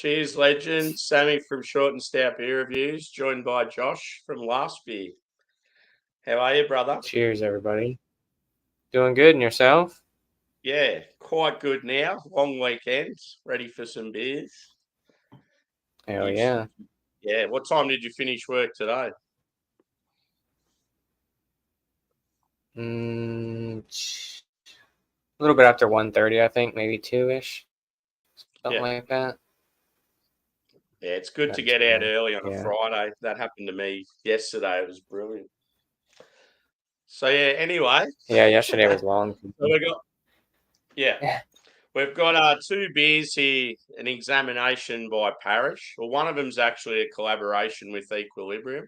Cheers, legend. Sammy from Short and Stout Beer Reviews, joined by Josh from Last Beer. How are you, brother? Cheers, everybody. Doing good, and yourself? Yeah, quite good now. Long weekend, ready for some beers. Hell yeah. Yeah, what time did you finish work today? A little bit after 1:30, I think, maybe 2-ish, something like that. Yeah, it's good to get out early on a Friday. That happened to me yesterday. It was brilliant. So, yeah, anyway. Yeah, yesterday was long. So we've got two beers here, an examination by Parish. Well, one of them's actually a collaboration with Equilibrium.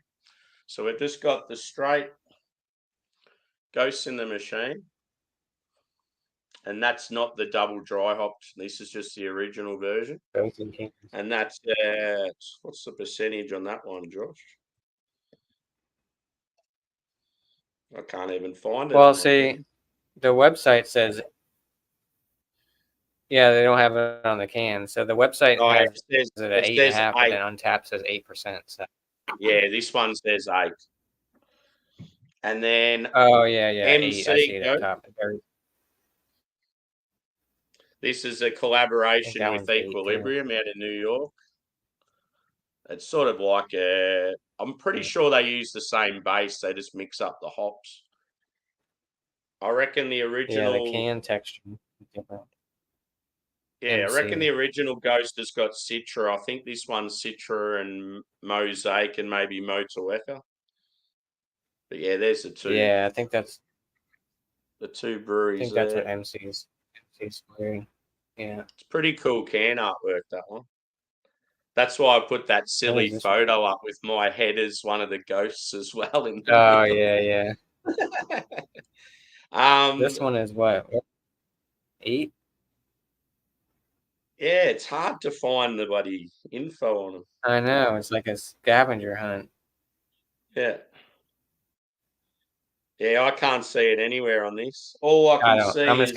So we've just got the straight Ghosts in the Machine. And that's not the double dry hopped. This is just the original version. And that's, what's the percentage on that one, Josh? I can't even find it. Well, see, the website says, yeah, they don't have it on the can. So the website has it at 8.5, but then Untapped says 8%. So. Yeah, this one says 8. And then yeah, MC 8. I see it at top. This is a collaboration with Equilibrium out of New York. It's sort of like I'm pretty sure they use the same base. They just mix up the hops. I reckon the original... Yeah, the can texture is different. Yeah, I reckon the original Ghost has got Citra. I think this one's Citra and Mosaic and maybe Motueka. But yeah, there's the two. Yeah, I think that's the two breweries. I think that's what MC's wearing. Yeah. It's pretty cool can artwork, that one. That's why I put that silly photo up with my head as one of the ghosts as well. In the middle. Yeah. This one is what? 8? Yeah, it's hard to find the bloody info on them. I know. It's like a scavenger hunt. Yeah. Yeah, I can't see it anywhere on this. All I can see is,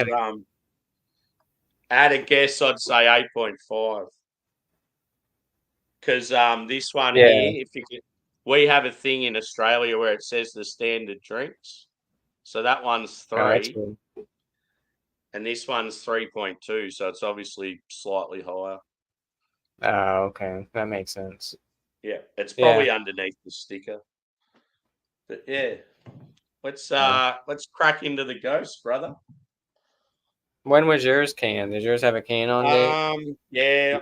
at a guess, I'd say 8.5. Because this one here, we have a thing in Australia where it says the standard drinks. So that one's 3. And this one's 3.2, so it's obviously slightly higher. Oh, okay. That makes sense. Yeah, it's probably underneath the sticker. But yeah. Let's crack into the Ghost, brother. When was yours canned? Did yours have a can on date? Yeah.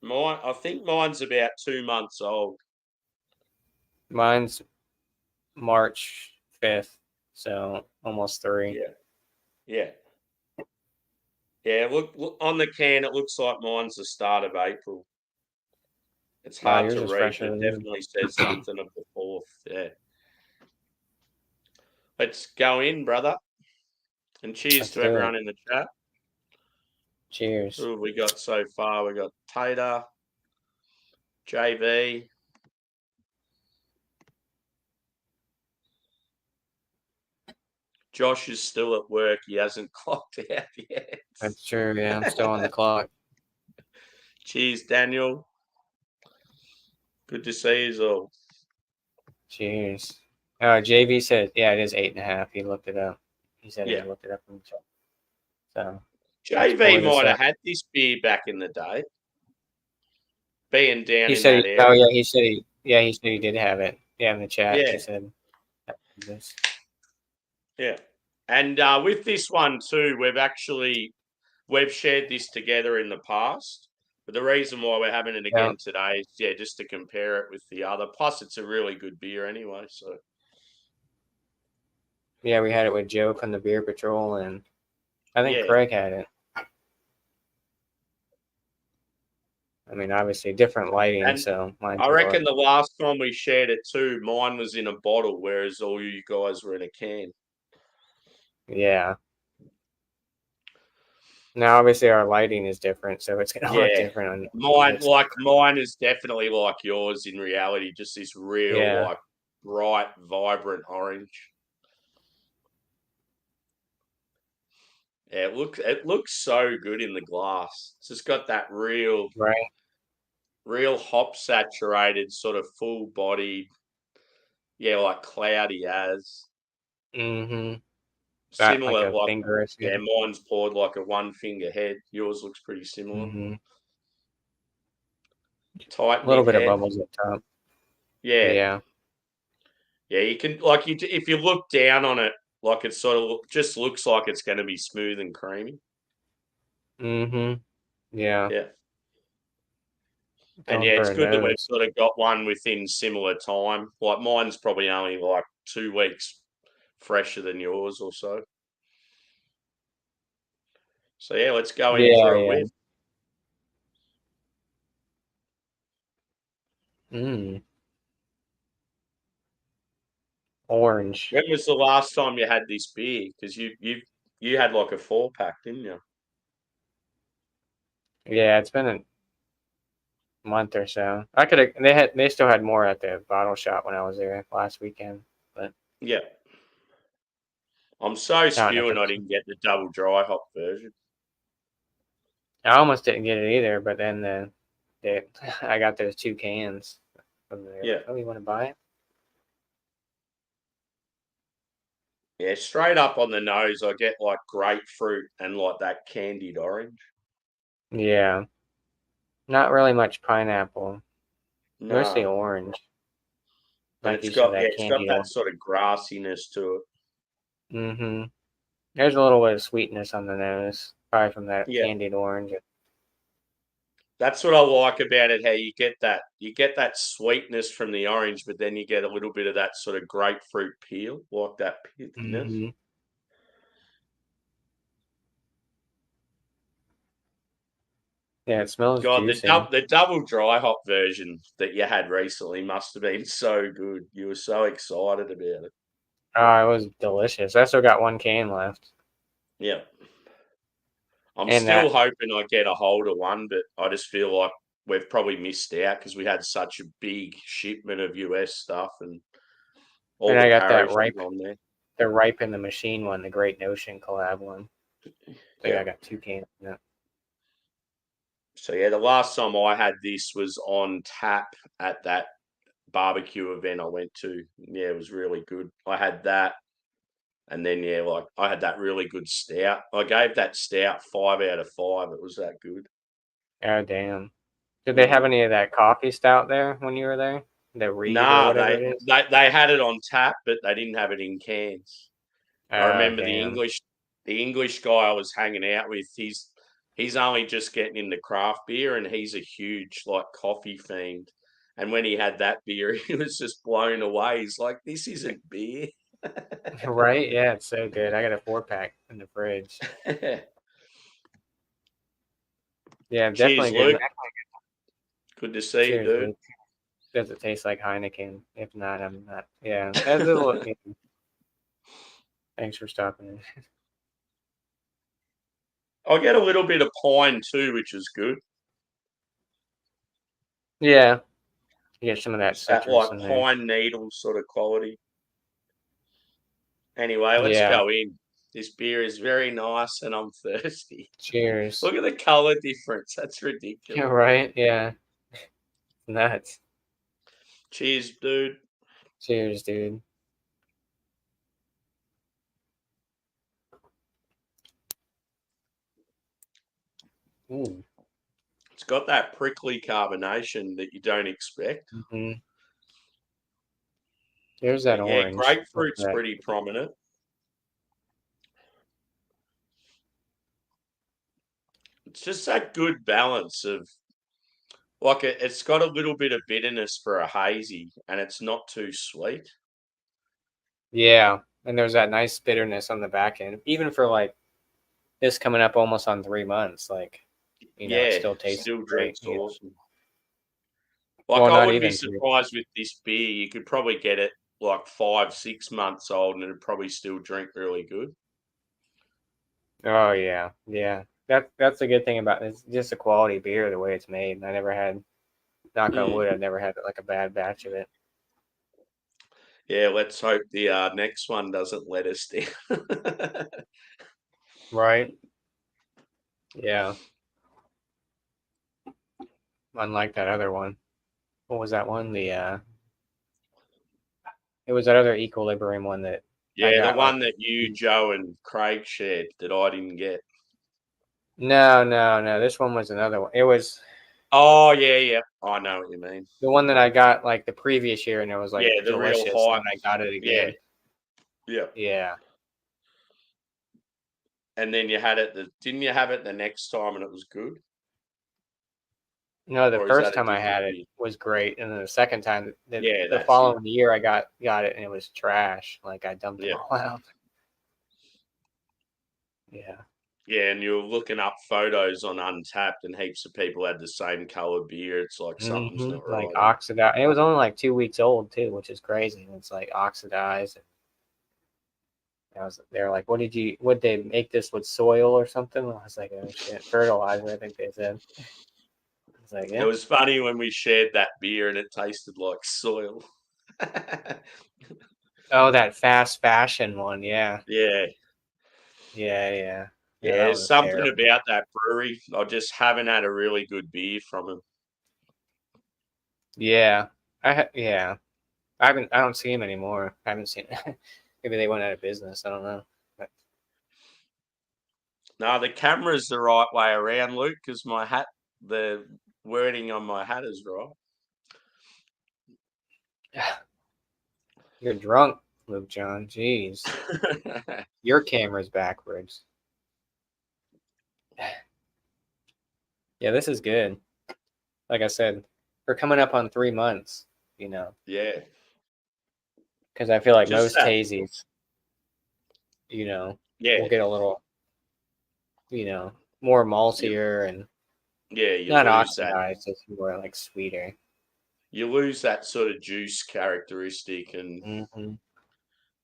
I think mine's about 2 months old. Mine's March 5th, so almost 3. Yeah. Look on the can, it looks like mine's the start of April. It's hard to read, but it definitely says something of the 4th. Yeah. Let's go in, brother. And cheers to everyone in the chat. Cheers. Who have we got so far? We got Tater, JV. Josh is still at work. He hasn't clocked out yet. That's true. Yeah, I'm still on the clock. Cheers, Daniel. Good to see you all. Cheers. JV said, yeah, it is 8.5. He looked it up. He said he looked it up in the chat. So JV might have had this beer back in the day. Being down in that area. Oh yeah, he said he did have it. Yeah, in the chat. Yeah. He said this. Yeah. And with this one too, we've shared this together in the past. But the reason why we're having it again today is just to compare it with the other. Plus, it's a really good beer anyway. So. Yeah, we had it with Joe from the Beer Patrol, and I think Craig had it. I mean, obviously different lighting, so I reckon the last time we shared it too, mine was in a bottle, whereas all you guys were in a can. Yeah. Now, obviously, our lighting is different, so it's going to look different. Mine is definitely like yours in reality, just this real, like, bright, vibrant orange. Yeah, it looks so good in the glass. It's just got that real Right. hop saturated sort of full bodied, yeah, like cloudy as Mm-hmm. Got like similar a like finger or yeah, two. mine's poured like a one finger head. Yours looks pretty similar. Mm-hmm. Tight A little knit bit of head. bubbles up top. Yeah. Yeah. Yeah, you can like if you look down on it, like it sort of just looks like it's going to be smooth and creamy. Mm-hmm. Yeah. Yeah, and Going yeah, for it's a good that we've nose. sort of got one within similar time. Like mine's probably only like 2 weeks fresher than yours or so. So yeah, let's go in Yeah, for a yeah. whiff. Mm. Orange. When was the last time you had this beer? Because you had like a 4 pack, didn't you? Yeah, it's been a month or so. They still had more at the bottle shop when I was there last weekend, but Yeah. I'm so not in a spewing I didn't get the double dry hop version. I almost didn't get it either, but then I got those 2 cans. And they're Yeah. like, "Oh, you want to buy it?" Yeah, straight up on the nose, I get like grapefruit and like that candied orange. Yeah, not really much pineapple. Mostly No. orange, And like you said, that it's got candied that orange. sort of grassiness to it. Mm-hmm. There's a little bit of sweetness on the nose, probably from that Yeah. candied orange. That's what I like about it, how you get that sweetness from the orange, but then you get a little bit of that sort of grapefruit peel, like that pithiness. Mm-hmm. Yeah, it smells God, the juicy. the double dry hop version that you had recently must have been so good. You were so excited about it. Oh, it was delicious. I still got 1 can left, Yeah. I'm and still that, hoping I get a hold of one, but I just feel like we've probably missed out because we had such a big shipment of US stuff and all and the I got that Parish was ripe, on there. the ripe in the machine one, the Great Notion collab one. I think Yeah. I got 2 cans. Yeah. So yeah, the last time I had this was on tap at that barbecue event I went to. Yeah, it was really good. I had that, and then yeah, like I had that really good stout. I gave that stout 5 out of 5. It was that good. Oh damn! Did they have Mm. any of that coffee stout there when you were there? The Reed or Nah, whatever they, it is. they they had it on tap, but they didn't have it in cans. I Oh remember damn! the English guy I was hanging out with. He's only just getting into craft beer, and he's a huge like coffee fiend. And when he had that beer, he was just blown away. He's like, "This isn't beer." Right? Yeah, it's so good. I got a 4 pack in the fridge. Yeah, Cheers, definitely good. Luke. Good to see you, Cheers, dude. Luke. Does it taste like Heineken? If not, I'm not. Yeah, that's a little, yeah. Thanks for stopping in. I get a little bit of pine too, which is good. Yeah, you get some of that It's that citrus like in there. pine needle sort of quality. Anyway, let's Yeah. go in. This beer is very nice, and I'm thirsty. Cheers. Look at the color difference. That's ridiculous. Right? Yeah. Nuts. Cheers, dude. Cheers, dude. Ooh. It's got that prickly carbonation that you don't expect. Hmm. There's that But yeah, orange. Look at grapefruit's that. pretty prominent. It's just that good balance of like it's got a little bit of bitterness for a hazy, and it's not too sweet. Yeah. And there's that nice bitterness on the back end. Even for like this coming up almost on 3 months, like, it Yeah, still tastes still great. drinks awesome. Like Well, I not wouldn't be even 3. surprised with this beer. You could probably get it like 5, 6 months old, and it'd probably still drink really good. Oh yeah, yeah. That's the good thing about it. It's just a quality beer the way it's made. I never had, knock on Mm. wood, I've never had like a bad batch of it. Yeah, let's hope the next one doesn't let us down. Right. Yeah. Unlike that other one. What was that one? It was that other Equilibrium one that I Yeah, the got like. one that you, Joe, and Craig shared that I didn't get. No. This one was another one. It was Oh, yeah. I know what you mean. the one that I got like the previous year, and it was like Yeah, the real delicious. And hype. then I got it Yeah, again. yeah. Yeah. And then you had it. Didn't you have it the next time and it was good? No, the Or is first that a time I different had it beer? was great, and then the second time, Yeah, the that's it. following year, I got it, and it was trash. Like I dumped them Yeah. all out. Yeah. Yeah, and you're looking up photos on Untapped, and heaps of people had the same color beer. It's like something's not Like right. oxidized. And it was only like 2 weeks old too, which is crazy. And it's like oxidized. They're like, would they make this with soil or something? I was like, oh shit, fertilizer, I think they said. It's like, It yeah. was funny when we shared that beer and it tasted like soil. Oh, that fast fashion one. Yeah. Yeah. Yeah. Yeah, Yeah, that there's was something terrible. about that brewery. I just haven't had a really good beer from them. Yeah. Yeah. I don't see him anymore. I haven't seen maybe they went out of business. I don't know. But No, the camera's the right way around, Luke, because the wording on my hat is right. you're drunk, Luke John. Jeez. Your camera's backwards. Yeah, this is good. Like I said, we're coming up on 3 months, Yeah, because I feel like just most that. hazies, Yeah, will get a little, you know, more you, maltier and yeah, you not lose that. oxidized, just more like sweeter. You lose that sort of juice characteristic, and hmm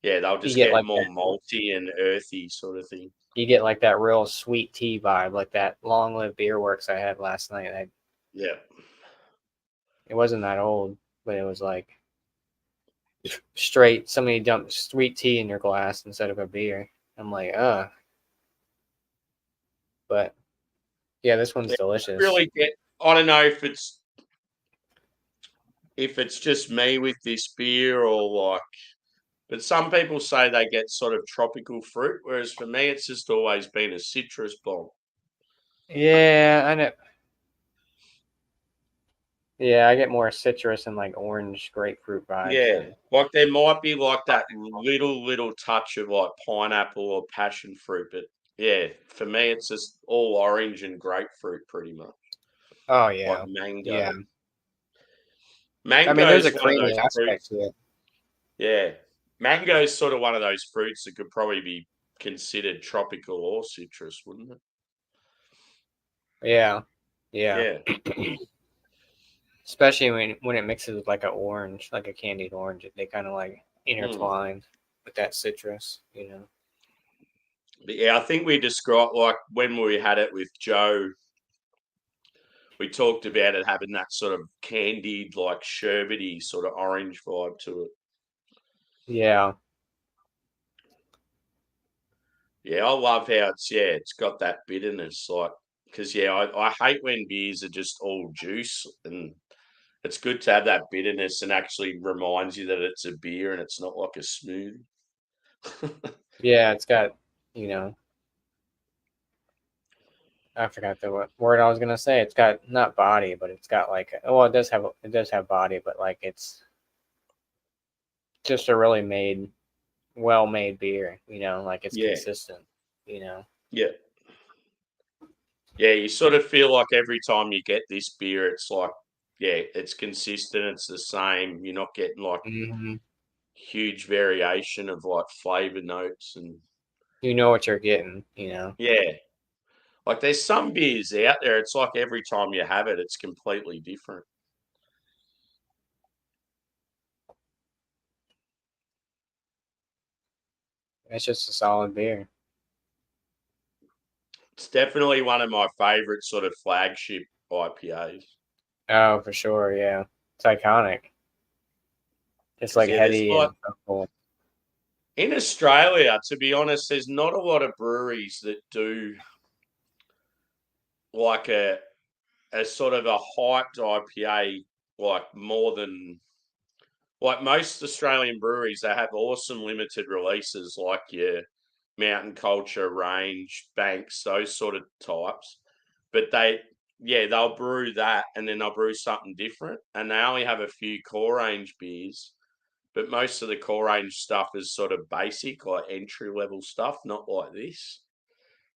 yeah, they'll You just get get like more that. malty and earthy sort of thing. You get like that real sweet tea vibe, like that Long Live Beer Works I had last night. Yeah, It wasn't that old, but it was like straight. Somebody dumped sweet tea in your glass instead of a beer. I'm like, but yeah, this one's yeah. delicious. Really get. I don't know if it's just me with this beer or like, but some people say they get sort of tropical fruit, whereas for me, it's just always been a citrus bomb. Yeah, I know. Yeah, I get more citrus and like orange grapefruit vibes Yeah, than. like there might be like that little touch of like pineapple or passion fruit, but yeah, for me, it's just all orange and grapefruit pretty much, Oh like yeah, mango. yeah. I mean, Mango there's a is one of creamy those aspect fruits. to it. Yeah, mango is sort of one of those fruits that could probably be considered tropical or citrus, wouldn't it? Yeah, yeah. Yeah. Especially when it mixes with like a orange, like a candied orange, they kind of like Mm. intertwine with that citrus. But yeah, I think we described like when we had it with Joe, we talked about it having that sort of candied, like sherbety sort of orange vibe to it. Yeah, Yeah, I love how it's got that bitterness, like because I hate when beers are just all juice, and it's good to have that bitterness and actually reminds you that it's a beer and it's not like a smoothie. yeah. It's got, you know, I forgot the word I was gonna say. It's got not body, but it's got like, well, it does have body, but like it's just a really well made beer. Like it's Yeah, consistent. You know. yeah, yeah. You sort of feel like every time you get this beer, it's like it's consistent. It's the same. You're not getting like hmm huge variation of like flavor notes and You know what you're getting. You know. yeah. Like there's some beers out there, it's like every time you have it, it's completely different. It's just a solid beer. It's definitely one of my favorite sort of flagship IPAs. Oh, for sure. Yeah, it's iconic. It's Because like yeah, there's heady like and so cool. In Australia, to be honest, there's not a lot of breweries that do like a sort of a hyped IPA, like more than like most Australian breweries. They have awesome limited releases, like your Mountain Culture range, Banks, those sort of types. But they'll brew that and then they'll brew something different. And they only have a few core range beers, but most of the core range stuff is sort of basic, like entry level stuff, not like this.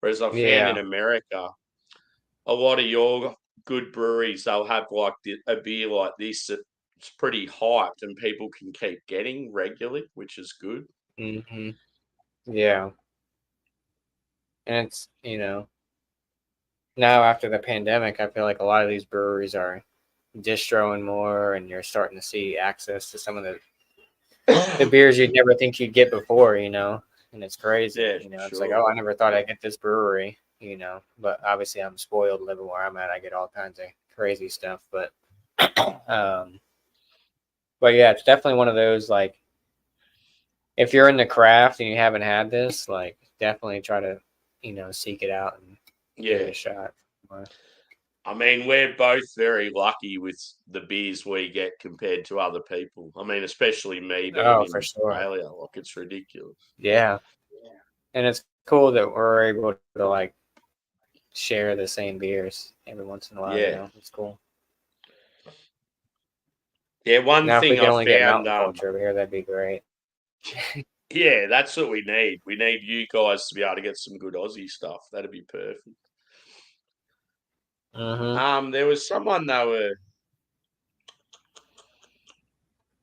Whereas I found in Yeah. America, a lot of your good breweries, they'll have like a beer like this that's pretty hyped and people can keep getting regularly, which is good. Hmm. Yeah. And it's, now after the pandemic, I feel like a lot of these breweries are distroing more, and you're starting to see access to some of the beers you'd never think you'd get before, and it's crazy. Yeah, It's like, sure. oh, I never thought I'd get this brewery, but obviously I'm spoiled living where I'm at. I get all kinds of crazy stuff, um, but yeah, it's definitely one of those, like, if you're in the craft and you haven't had this, like, definitely try to, seek it out and give it Yeah. a shot. I mean, we're both very lucky with the beers we get compared to other people. I mean, especially me being Oh, in for sure. Australia, like it's ridiculous. Yeah. And it's cool that we're able to, like, share the same beers every once in a while, Yeah. It's cool. Yeah, one Now, if we thing could I only get found, mountain culture over here, that'd be great. yeah, that's what we need. We need you guys to be able to get some good Aussie stuff. That'd be perfect. Mm-hmm. There was someone they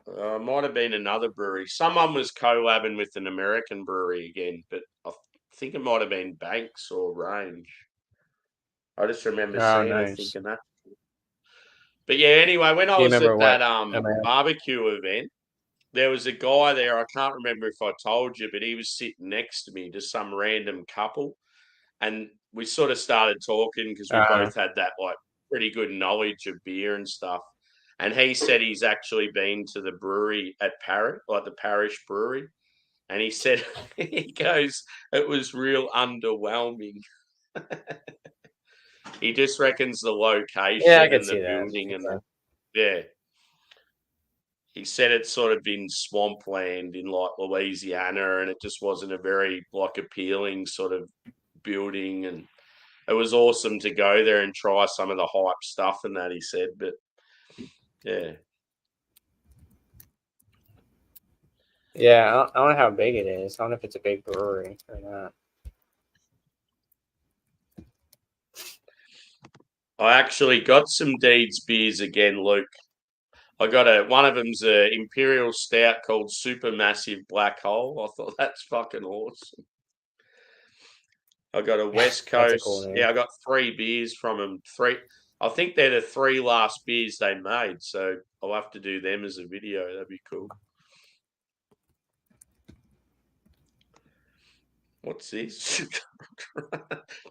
were, might have been another brewery. Someone was collabing with an American brewery again, but I think it might have been Banks or Range. I just remember Oh, seeing it, nice. thinking that. But yeah, anyway, when I Do you was remember at that what America? barbecue event, there was a guy there. I can't remember if I told you, but he was sitting next to me, just some random couple, and we sort of started talking because we Uh, both had that like pretty good knowledge of beer and stuff. And he said he's actually been to the brewery at Parish, like the Parish Brewery, and he said he goes, it was real underwhelming. He just reckons the yeah, I location could and the see that. building and Okay. yeah. He said it's sort of in swampland in like Louisiana, and it just wasn't a very like appealing sort of building. And it was awesome to go there and try some of the hype stuff and that he said. But yeah, Yeah, I don't know how big it is. I don't know if it's a big brewery or not. I actually got some Deeds beers again, Luke. I got one of them's a Imperial Stout called Supermassive Black Hole. I thought that's fucking awesome. I got a West That's a cool Coast. name. Yeah, I got 3 beers from them. I think they're the 3 last beers they made. So I'll have to do them as a video. That'd be cool. What's this?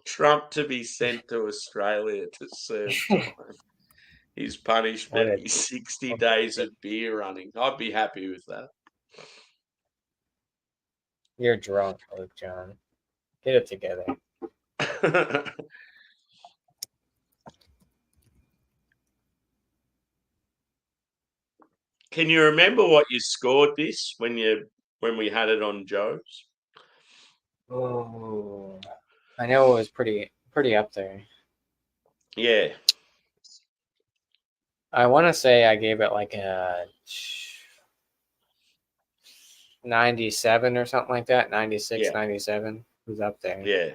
Trump to be sent to Australia to serve time. His What punishment a is 60 days of beer running. I'd be happy with You're drunk, Luke John. Get it together. that. Can you remember what you scored this when we had it on Joe's? Oh, I know it was pretty up there. Yeah, I want to say I gave it like a 97 or something like that. 96, yeah, 97 was up there. yeah.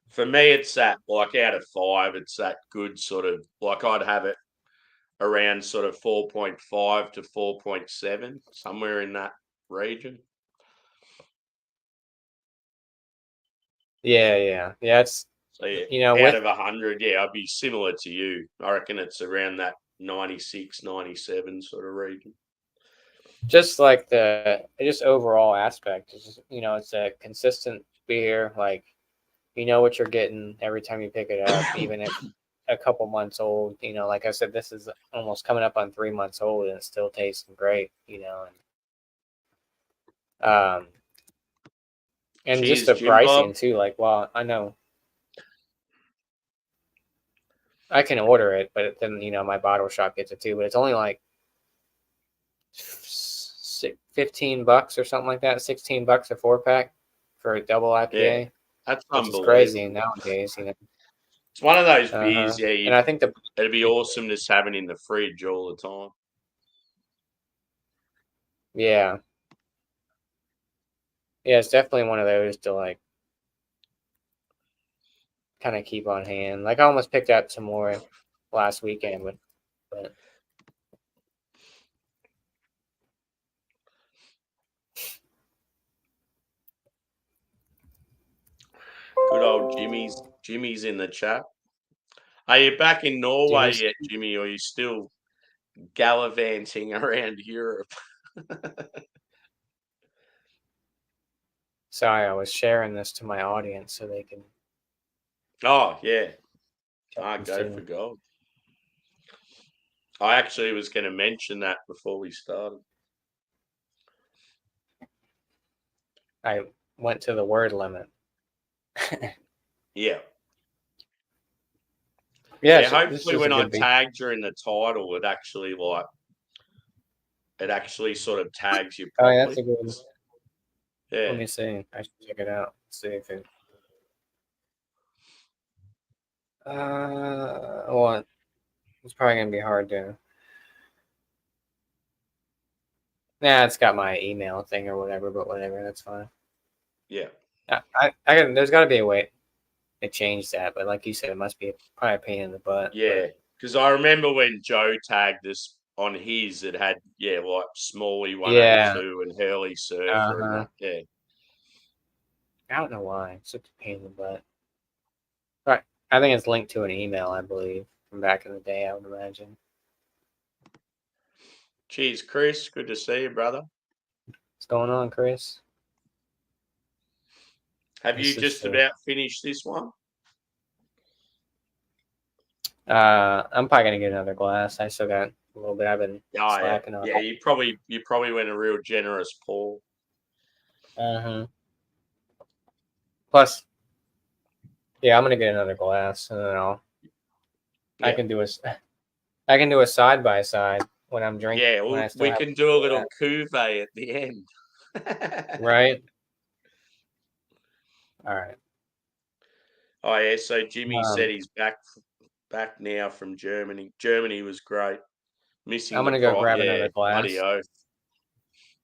For me, it's that like out of 5, it's that good sort of like I'd have it around sort of 4.5 to 4.7, somewhere in that region. Yeah. It's So yeah, out with of 100, yeah, I'd be similar to you. I reckon it's around that 96, 97 sort of region. just like the just overall aspect. It's just, it's a consistent beer. Like, you know what you're getting every time you pick it up, even if a couple months old. Like I said, this is almost coming up on 3 months old, and it's still tasting great. And Cheers, just the Jim pricing Bob. too. Like, well, I know I can order it, but then my bottle shop gets it too. But it's only like $15 or something like that. $16 a 4-pack for a double IPA, Yeah, that's which is crazy unbelievable. nowadays. It's one of those beers, And I think it'd be awesome just having in the fridge all the time. yeah, it's definitely one of those to like kind of keep on hand. Like I almost picked up some more last weekend, but Good old Jimmy's in the chat. Are you back in Norway Jimmy's. yet, Jimmy, or are you still gallivanting around Europe? Sorry, I was sharing this to my audience so they can. Oh, yeah. Go see. for gold. I actually was going to mention that before we started. I went to the word limit. Yeah. Yeah, hopefully when I tag during the title, it actually sort of tags you properly. Oh, that's a good one. Yeah. Let me see. I should check it out. See if it. Well, it's probably gonna be hard to. Nah, it's got my email thing or whatever, but whatever, that's fine. Yeah. There's got to be a way to change that, but like you said, it must be probably a pain in the butt. Yeah, because I remember when Joe tagged us on his, it had like Smalley 182 and Hurley Surfer and that. Yeah. I don't know why. It's such a pain in the butt. Right. I think it's linked to an email, I believe, from back in the day, I would imagine. Cheers, Chris. Good to see you, brother. What's going on, Chris? Have you just about finished this one? I'm probably gonna get another glass. I still got a little bit. I've been slacking on. Yeah, you probably went a real generous pour. Plus, yeah, I'm gonna get another glass, and then I can do a side by side when I'm drinking. Yeah, we can do a little cuvee at the end. Right. All right. Oh yeah, so Jimmy said he's back now from Germany. Germany was great. Missing I'm gonna go grab another glass. Bloody oath.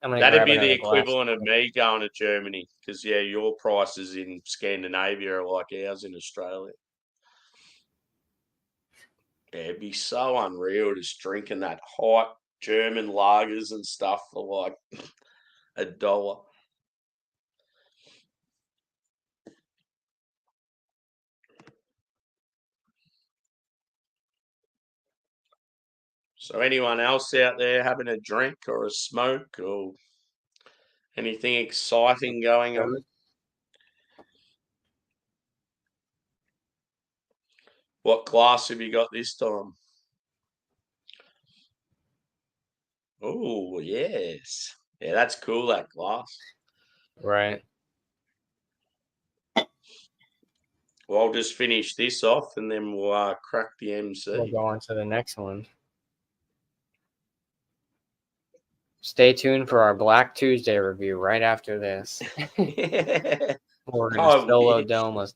I'm gonna That'd be the equivalent of me going to Germany because your prices in Scandinavia are like ours in Australia. Yeah, it'd be so unreal just drinking that hot German lagers and stuff for like $1. So anyone else out there having a drink or a smoke or anything exciting going on? What glass have you got this time? Oh, yes. Yeah, that's cool, that glass. Right. Well, I'll just finish this off and then we'll crack the MC. We'll go on to the next one. Stay tuned for our Black Tuesday review right after this. We're going to solo dome a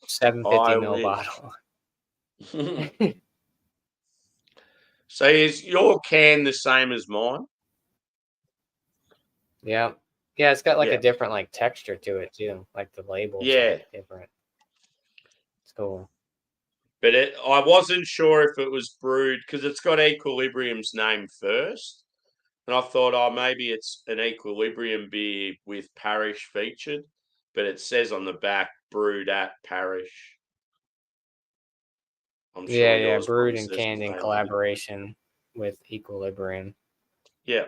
750 ml bottle. So is your can the same as mine? Yeah. Yeah, it's got like a different like texture to it too. Like the label's like different. It's cool. But I wasn't sure if it was brewed because it's got Equilibrium's name first. And I thought, maybe it's an Equilibrium beer with Parish featured. But it says on the back, brewed at Parish. I'm sure yours brewed and canned in collaboration with Equilibrium. Yeah.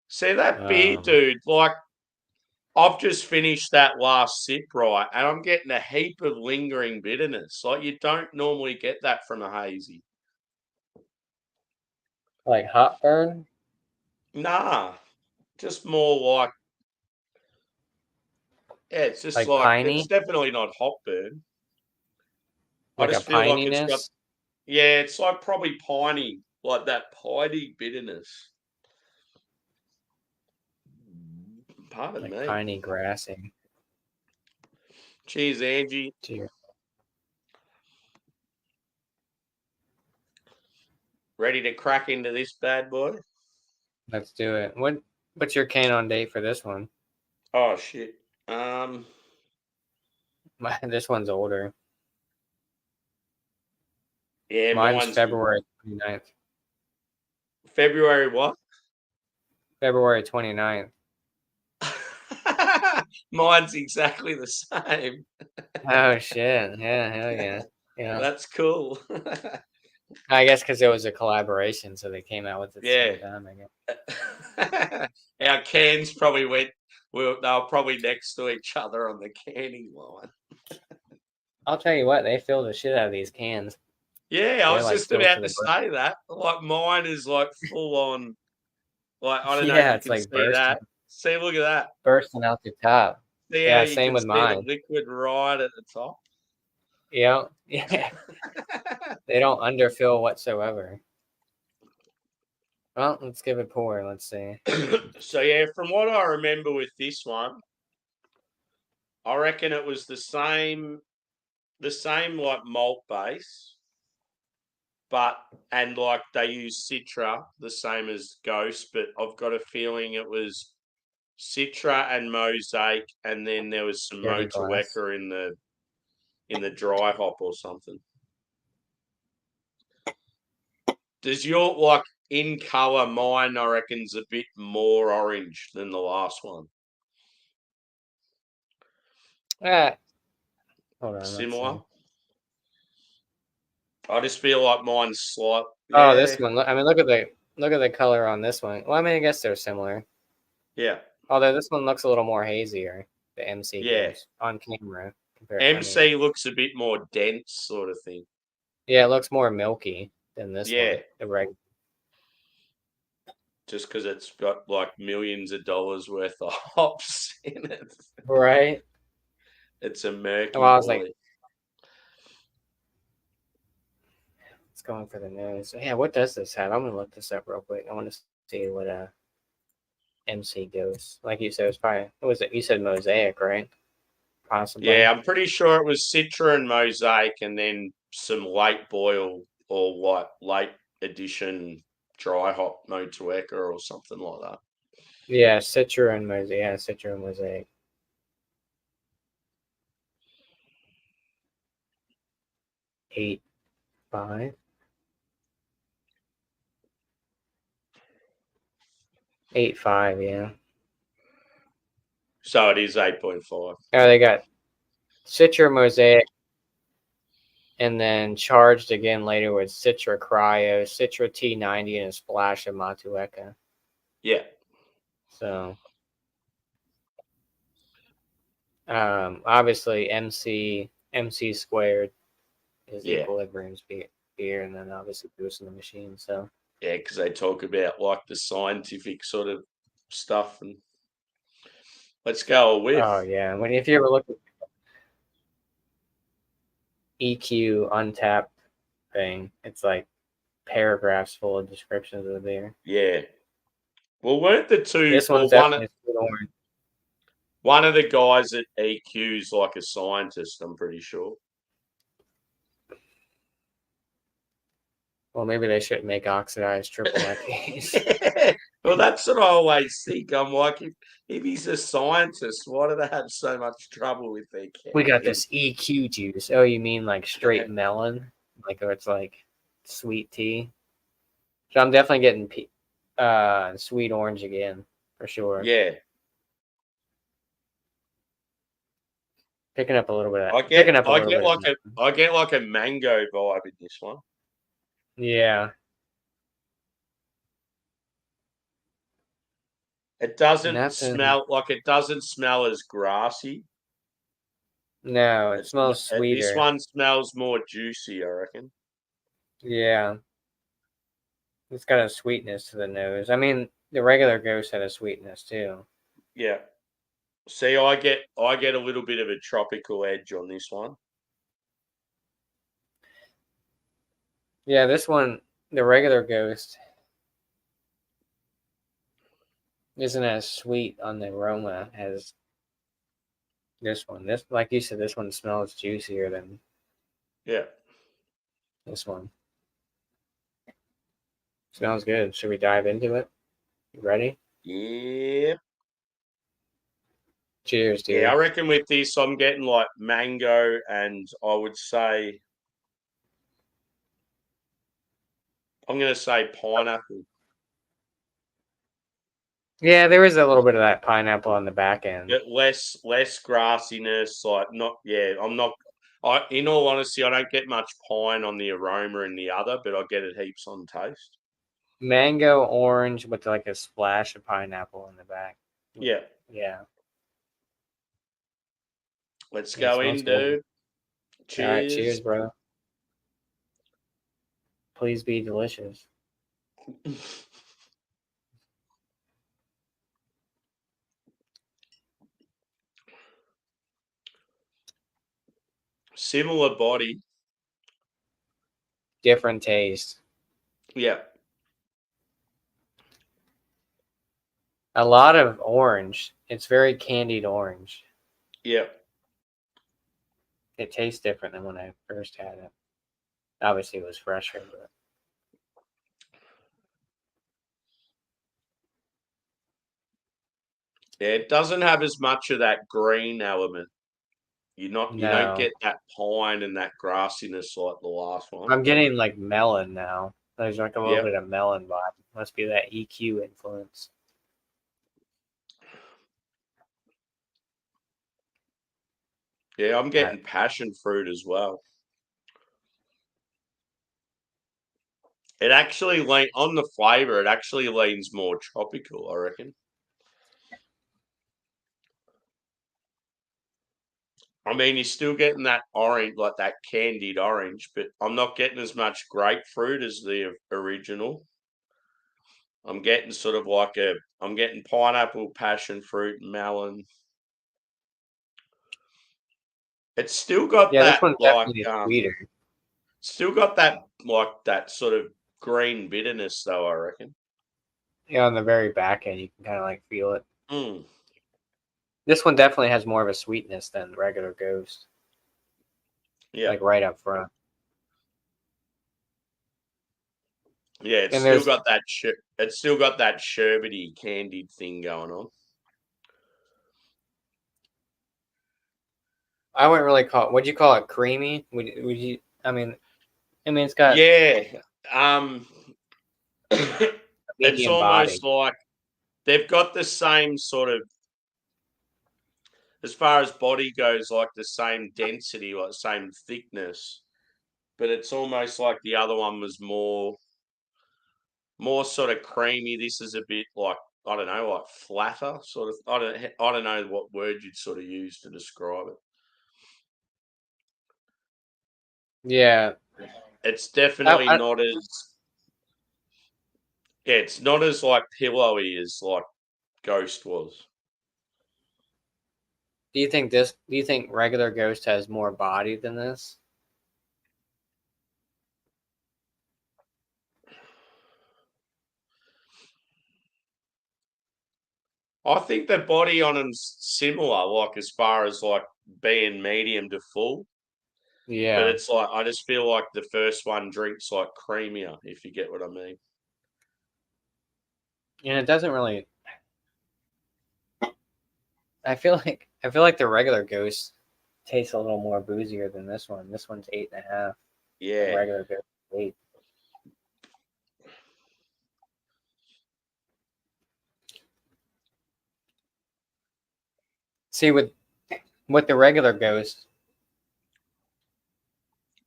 See that beer, dude, like I've just finished that last sip, right? And I'm getting a heap of lingering bitterness. Like you don't normally get that from a hazy. Like hot burn? Nah. Just more like Yeah, it's just Like like it's piney, definitely not hotburn. I like a just feel like it's got pininess, yeah, it's like probably piney, like that piney bitterness. Pardon like me. piney grassy. Cheers, Angie. Cheers. Ready to crack into this bad boy? Let's do it. What's your can on date for this one? Oh shit. This one's older. Yeah, Mine's mine's February 29th. February what? February 29th. Mine's exactly the same. Oh shit! Yeah, hell yeah, yeah. That's cool. I guess because it was a collaboration, so they came out with it at the Yeah. same time. I guess. Our cans probably went. Well, they were probably next to each other on the canning line. I'll tell you what, they fill the shit out of these cans. Yeah, I They're was like just filled to about to the say that. Like mine is like full on. Like I don't know if yeah, you it's can like see that. See, look at that. bursting out the top. See how Yeah, you same can with see the mine. liquid right at the top. Yeah, yeah. They don't underfill whatsoever. Well, let's give it a pour. Let's see. So yeah, from what I remember with this one, I reckon it was the same like malt base, but and like they use Citra the same as Ghost, but I've got a feeling it was Citra and Mosaic, and then there was some Dirty glass. Motueka in the dry hop or something. Does your like in color? Mine I reckon's a bit more orange than the last one. Ah, hold on. Let's Similar. see. I just feel like mine's slight. Oh, this Yeah, one. I mean, look at the color on this one. Well, I mean, I guess they're similar. yeah, Although this one looks a little more hazier. The MC yeah. goes on camera compared. I mean, MC looks a bit more dense, sort of thing. yeah, it looks more milky than this Yeah, one. The regular. just because it's got like millions of dollars worth of hops in it. Right. It's a Well, murky I was like, boy. it's going for the nose. So, yeah, what does this have? I'm gonna look this up real quick. I want to see what MC goes. Like you said, it's probably what was it? You said mosaic, right? Possibly. Yeah, I'm pretty sure it was Citra and Mosaic, and then some late boil or what late edition dry hop Motueka or something like that. Yeah, Citra and mosaic. Yeah, Citra and mosaic. 8.5. 8.5. Yeah. So it is 8.5. Oh, they got Citra mosaic, and then charged again later with Citra Cryo, Citra T90, and a splash of Matueka. Yeah. So, obviously MC squared is Yeah. equilibrium's beer, and then obviously boosting the machine. So Yeah, because they talk about like the scientific sort of stuff, and let's go a whiff. oh yeah, if you ever look at EQ Untapped thing, it's like paragraphs full of descriptions of the beer. Yeah. Well, weren't the two This or one's definitely sweet orange. one of the guys at EQ's like a scientist? I'm pretty sure. Well, maybe they shouldn't make oxidized triple IPAs. Well, that's what I always think. I'm like, if he's a scientist, why do they have so much trouble with their We got canning? this EQ juice. Oh, you mean like straight melon? Like it's like sweet tea? So I'm definitely getting sweet orange again for sure. Yeah, Picking up a little bit of that. I Picking get, up a I little get bit. like I get like a mango vibe in this one. Yeah. It doesn't Nothing. smell like it doesn't smell as grassy. No, it smells This sweeter. one smells more juicy, I reckon. Yeah. It's got a sweetness to the nose. I mean, the regular Ghost had a sweetness too. Yeah. See, I get a little bit of a tropical edge on this one. Yeah, this one, the regular Ghost, isn't as sweet on the aroma as this one. This, like you said, this one smells juicier than Yeah. this one. Smells good. Should we dive into it? You ready? Yeah. Cheers, dude. Yeah, I reckon with this, I'm getting like mango, and I would say I'm going to say pineapple. Yeah, there is a little bit of that pineapple on the back end. Less grassiness, like not. Yeah, I'm not. In all honesty, I don't get much pine on the aroma in the other, but I get it heaps on taste. Mango orange with like a splash of pineapple in the back. Yeah. Yeah. Let's It go smells in, good. dude. Cheers. All right, cheers, bro. Please be delicious. Similar body. Different taste. Yeah. A lot of orange. It's very candied orange. Yeah. It tastes different than when I first had it. Obviously, it was fresher, but Yeah, it doesn't have as much of that green element. You don't get that pine and that grassiness like the last one. I'm getting like melon now. There's like a little Yep. bit of melon vibe. Must be that EQ influence. Yeah, I'm getting passion fruit as well. It actually on the flavor. It actually leans more tropical, I reckon. I mean, you're still getting that orange, like that candied orange, but I'm not getting as much grapefruit as the original. I'm getting sort of like I'm getting pineapple, passion fruit, melon. It's still got Yeah, this that one's like definitely sweeter. still got that like that sort of green bitterness though, I reckon. Yeah, on the very back end, you can kind of like feel it. Mm. This one definitely has more of a sweetness than the regular Ghost. Yeah. Like right up front. Yeah, it's still got that sherbety candied thing going on. I wouldn't really call it. Would you call it creamy? Would you? I mean, it's got It's medium almost body. like they've got the same sort of, as far as body goes, like the same density, like the same thickness, but it's almost like the other one was more sort of creamy. This is a bit like, I don't know, like flatter, sort of. I don't know what word you'd sort of use to describe it. Yeah, It's definitely not as, yeah, it's not as like pillowy as like Ghost was. Do you think regular Ghost has more body than this? I think the body on them's similar, like as far as like being medium to full. Yeah. But it's like, I just feel like the first one drinks like creamier, if you get what I mean. And it doesn't really. I feel like the regular Ghost tastes a little more boozier than this one. This one's 8.5. Yeah. And regular Ghost 8. See, with the regular Ghost,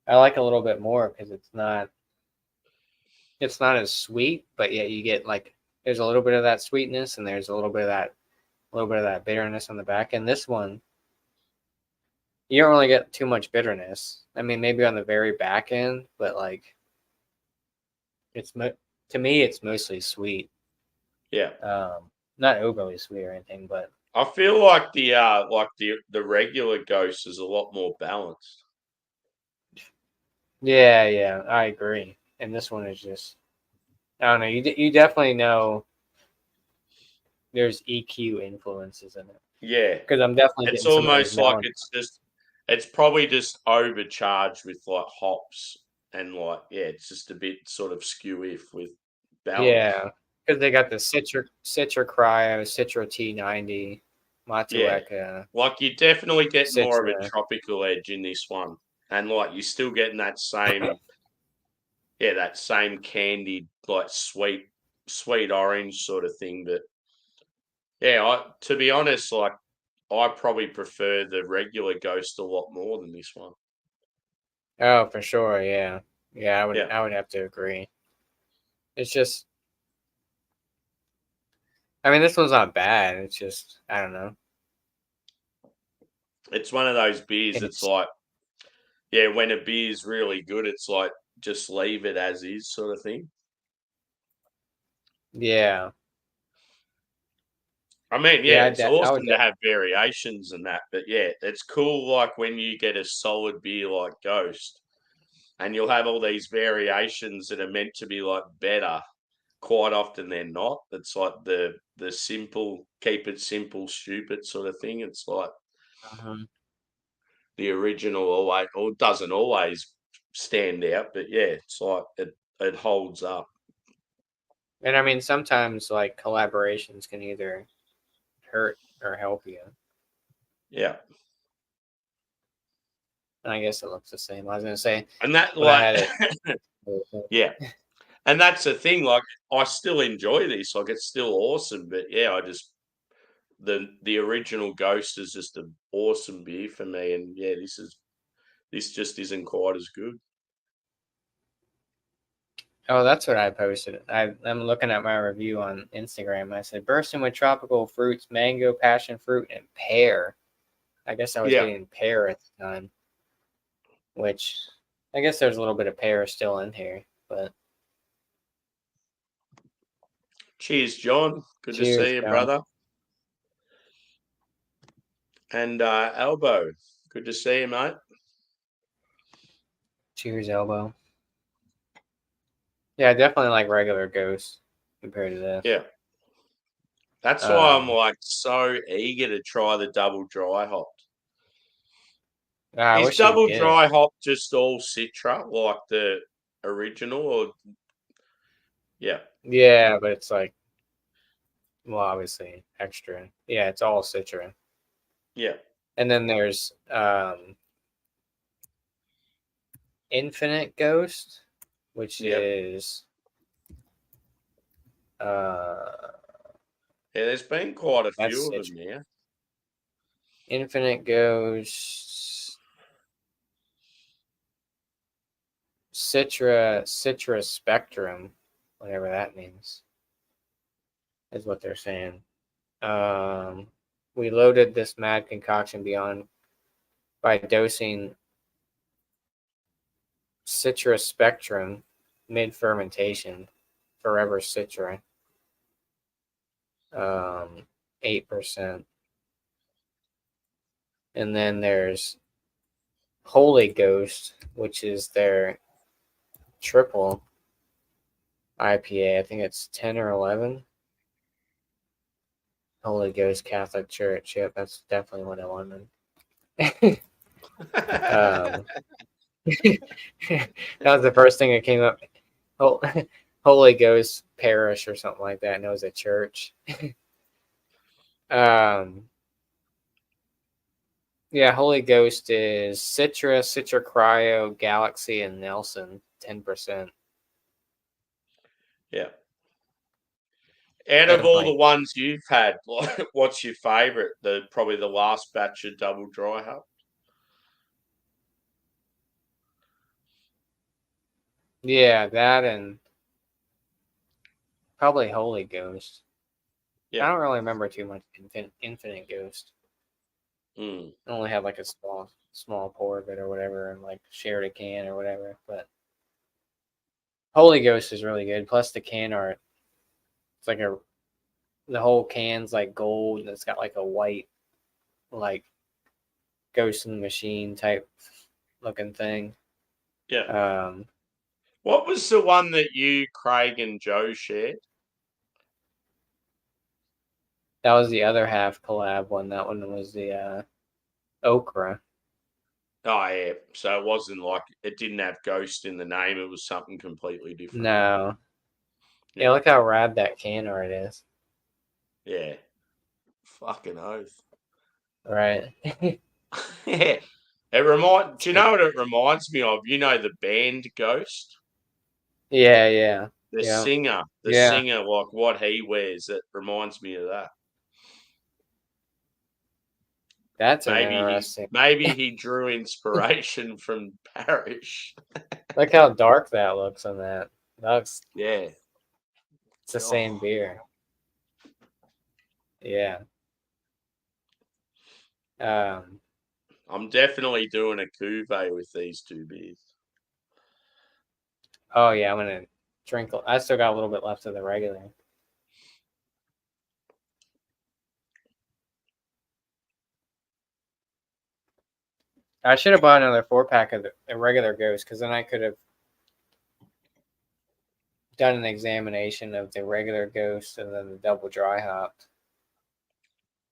I like a little bit more because it's not as sweet, but yet you get like there's a little bit of that sweetness and there's a little bit of that bitterness on the back. And this one, you don't really get too much bitterness. I mean, maybe on the very back end, but like to me, it's mostly sweet. Yeah. Not overly sweet or anything, but I feel like the regular Ghost is a lot more balanced. Yeah, I agree. And this one is just, I don't know. You definitely know there's EQ influences in it Yeah, because I'm definitely it's getting some of those almost like melon. it's probably just overcharged with like hops and like it's just a bit sort of skewy with balance. Yeah, because they got the Citra Cryo, Citra T90, Yeah, Matueka, like you definitely get more of a Citra. tropical edge in this one, and like you're still getting that same that same candied like sweet orange sort of thing. But yeah, to be honest, like I probably prefer the regular Ghost a lot more than this one. Oh, for sure. Yeah, yeah. Yeah, I would have to agree. It's just, I mean, this one's not bad. It's just, I don't know. it's one of those beers. It's It's like yeah, when a beer's really good, it's like just leave it as is sort of thing. yeah, I mean, yeah, yeah. it's I would. awesome to have variations and that, but yeah, it's cool like when you get a solid beer like Ghost and you'll have all these variations that are meant to be like better. Quite often they're not. It's like the simple, keep it simple, stupid sort of thing. It's like the original always or doesn't always stand out, but yeah, it's like it holds up. And I mean, sometimes like collaborations can either hurt or help you. Yeah. And I guess it looks the same. I was gonna say And that when I like had it. yeah. And that's the thing, like I still enjoy this, like it's still awesome, but yeah, I just the original Ghost is just an awesome beer for me, and yeah, this just isn't quite as good. Oh, that's what I posted. I'm looking at my review on Instagram. I said bursting with tropical fruits, mango, passion fruit, and pear. I guess I was Yeah. getting pear at the time, which I guess there's a little bit of pear still in here. But Cheers, John. Good to cheers, see you, John. brother. And Elbow. Good to see you, mate. Cheers, elbow. Yeah, I definitely like regular Ghost compared to this. Yeah. That's why I'm Um, like so eager to try the double dry hop. I Is wish you would double get it. dry hop just all Citra like the original or yeah. Yeah, but it's like, well, obviously extra. Yeah, it's all Citra. Yeah. And then there's Infinite Ghost, which Yep. is uh Yeah, there's been quite a that's few of them Citra. now. Infinite Ghost, Citra Spectrum, whatever that means, is what they're saying. Um, we loaded this mad concoction beyond by dosing Citra Spectrum mid fermentation, Forever Citra, 8%. And then there's Holy Ghost, which is their triple IPA. I think it's 10 or 11. Holy Ghost Catholic Church. Yep, that's definitely what I wanted. um, that was the first thing that came up. Holy Ghost Parish or something like that. And it was a church. um, yeah, Holy Ghost is Citra Cryo, Galaxy, and Nelson. 10%. Yeah. Out of And all the like, ones you've had, like, what's your favourite? Probably the last batch of double dry hop. yeah, that and probably Holy Ghost. I Yeah. don't really remember too much Infinite Ghost. Mm. I only had like a small pour of it or whatever, and like shared a can or whatever. But Holy Ghost is really good. Plus the can art, it's like a the whole can's like gold and it's got like a white like Ghost in the Machine type looking thing. Yeah. What was the one that you, Craig, and Joe shared? That was the other half collab one. That one was the okra. Oh yeah. So it wasn't like it didn't have Ghost in the name. It was something completely different. No. Yeah, Yeah. look how rad that can art is. Yeah. Fucking oath. Right. Yeah. Do you know what it reminds me of? You know the band Ghost? Yeah, yeah. The Yeah. singer. The Yeah. singer, like what he wears, it reminds me of that. That's an interesting. Maybe he drew inspiration from Parish. Look how dark that looks on that. That's Yeah. it's the Oh, same beer. Yeah. Um I'm definitely doing a cuvee with these two beers. oh yeah, I'm gonna drink I still got a little bit left of the regular. I should have bought another 4-pack of the regular Ghost because then I could have done an examination of the regular Ghost and then the double dry hopped.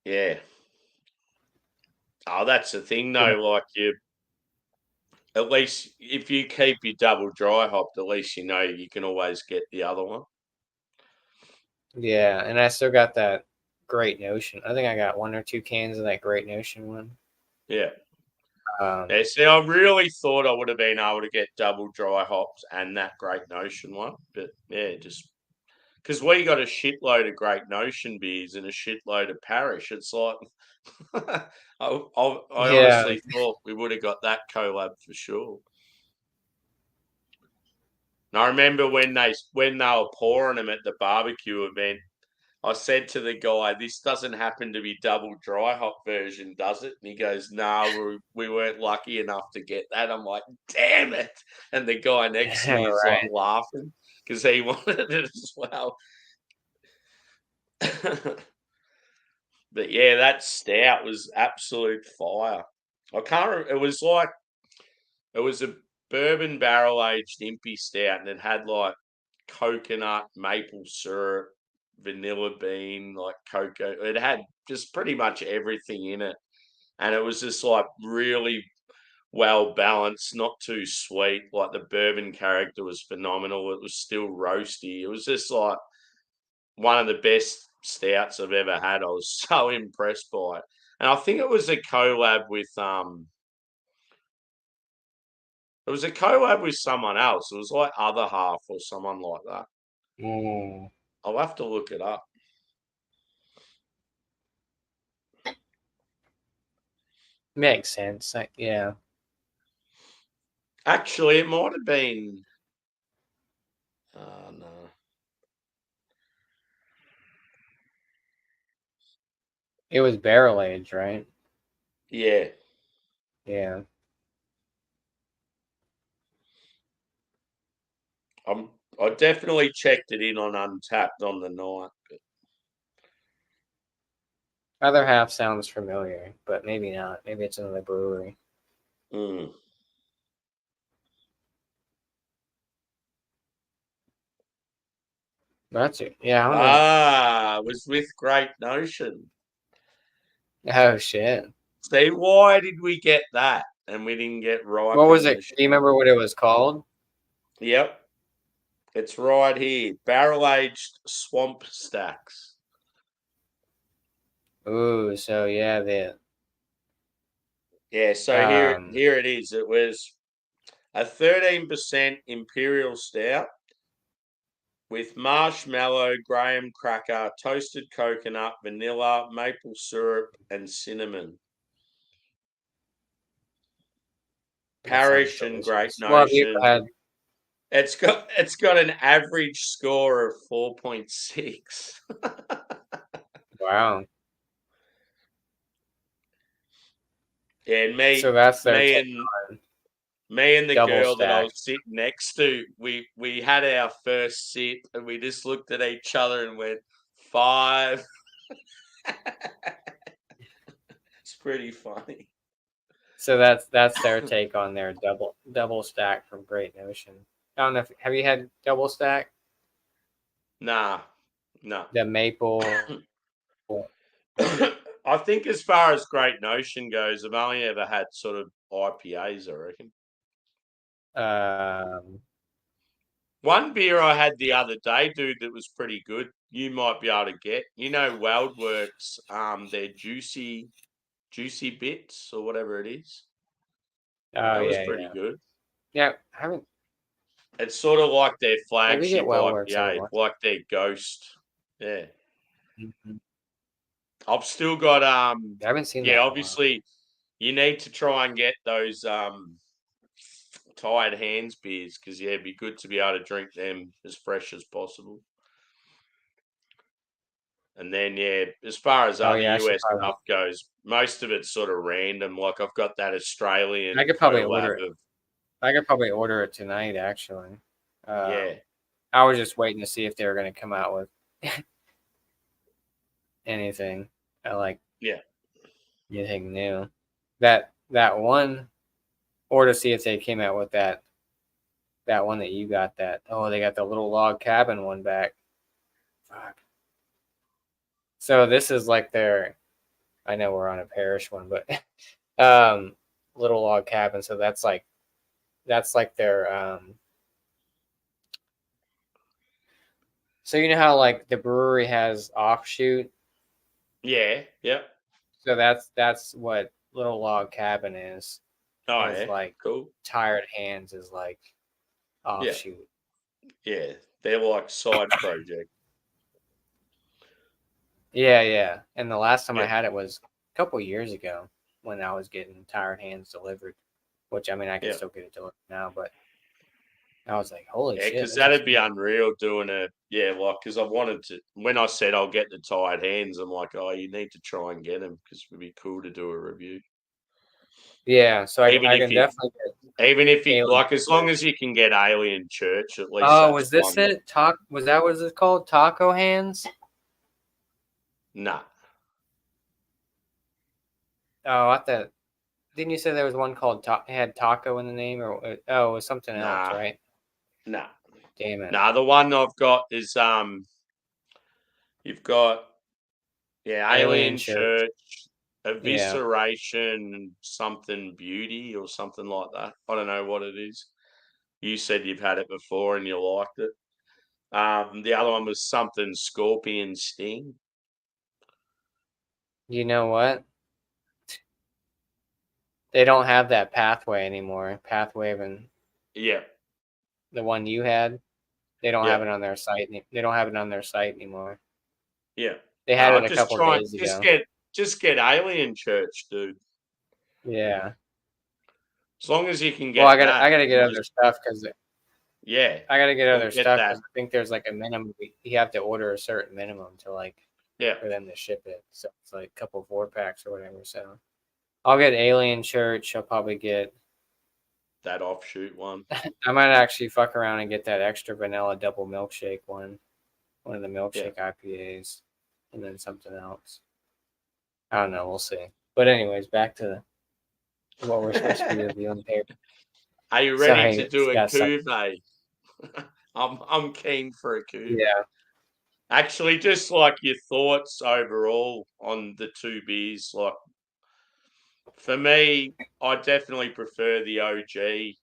Yeah. Oh, that's the thing You know? though. Like at least if you keep your double dry hopped, at least you know you can always get the other one. Yeah, and I still got that Great Notion. I think I got 1 or 2 cans of that Great Notion one. Yeah. Um, Yeah, see, I really thought I would have been able to get double dry hops and that Great Notion one, but yeah, just because we got a shitload of Great Notion beers and a shitload of Parish, it's like I yeah, honestly thought we would have got that collab for sure. And I remember when they were pouring them at the barbecue event, I said to the guy, "This doesn't happen to be double dry hop version, does it?" And he goes, "No, we weren't lucky enough to get that." I'm like, "Damn it!" And the guy next to me is like right. laughing because he wanted it as well. But yeah, that stout was absolute fire. I can't. It was a bourbon barrel aged impy stout, and it had like coconut, maple syrup, vanilla bean, like cocoa. It had just pretty much everything in it. And it was just like really well balanced, not too sweet. Like the bourbon character was phenomenal. It was still roasty. It was just like one of the best stouts I've ever had. I was so impressed by it. And I think it was a collab with it was a collab with someone else. It was like Other Half or someone like that. Mm, I'll have to look it up. makes sense. Yeah, Actually, it might have been. No. it was barrel aged, right? Yeah, Yeah. I definitely checked it in on Untapped on the night. Other half sounds familiar, but maybe not. Maybe it's another brewery. Mm. That's it. Yeah, I don't know. It was with Great Notion. Oh shit. See, why did we get that and we didn't get What was Ripen it? the Do you remember what it was called? Yep, it's right here. Barrel aged swamp stacks. Ooh, so yeah, the Yeah, so um here it is. It was a 13% imperial stout with marshmallow, graham cracker, toasted coconut, vanilla, maple syrup, and cinnamon. that sounds Parish and Great delicious. Well, have you Notion. ever had It's got an average score of 4.6. wow. Yeah, and So that's their me take and on me and the double girl that I stack. was sitting next to, we had our first sip and we just looked at each other and went, 5. It's pretty funny. So that's their take on their double stack from Great Notion. I don't know if have you had double stack? Nah, no. The maple. I think as far as Great Notion goes, I've only ever had sort of IPAs, I reckon. One beer I had the other day, dude, that was pretty good. You might be able to get. You know, Weldworks, their juicy bits or whatever it is. Oh That was yeah, pretty yeah. good. Yeah, I haven't. It's sort of like their Maybe flagship get Weldworks every IPA, once. like their Ghost. Yeah. Mm-hmm. I've still got I haven't seen that. yeah, In a while. obviously you need to try and get those tired hands beers because yeah, it'd be good to be able to drink them as fresh as possible. And then yeah, as far as other yeah, US stuff goes, most of it's sort of random. Like I've got that Australian I could probably collab order it. I could probably order it tonight, actually. Yeah. I was just waiting to see if they were going to come out with anything. Yeah. Anything new. That one, or to see if they came out with that one that you got. That they got the little log cabin one back. Fuck. So this is like their. I know we're on a Parish one, but little log cabin. So that's like their So you know how like the brewery has offshoot? Yeah. Yep. So that's what little log cabin is. Oh Is yeah. like Cool. Tired Hands is like offshoot. Yeah. They're like side project. Yeah. And the last time I Yeah. had it was a couple years ago when I was getting Tired Hands delivered, which I mean I can still get it delivered now, but I was like, holy shit. Because that'd be unreal doing because I wanted to. When I said I'll get the tired hands, I'm like, oh, you need to try and get them because it'd be cool to do a review. Yeah, so I can definitely get. Even if you like, as long as you can get Alien Church, at least. Oh, was this it? Was that what it's called? Taco Hands? Nah. Oh, I thought. Didn't you say there was one called had taco in the name, or it was something else, right? Nah. Damn it. Nah, the one I've got is you've got Alien Church, Evisceration, something Beauty or something like that. I don't know what it is. You said you've had it before and you liked it. The other one was something Scorpion Sting. You know what? They don't have that pathway anymore. Pathway and the one you had, they don't have it on their site. They don't have it on their site anymore. Yeah, they had it a couple days ago. Just get Alien Church, dude. Yeah. As long as you can get. Well, I gotta get other stuff because. Yeah. I gotta get other stuff because I think there's like a minimum. You have to order a certain minimum to for them to ship it. So it's like a couple 4-packs or whatever. So I'll get Alien Church. I'll probably get that offshoot one. I might actually fuck around and get that extra vanilla double milkshake one of the milkshake IPAs, and then something else. I don't know. We'll see. But anyways, back to what we're supposed to be reviewing here. Are you ready to do a cuvee? I'm keen for a cuvee. Yeah. Actually, just like your thoughts overall on the two beers. Like for me, I definitely prefer the OG.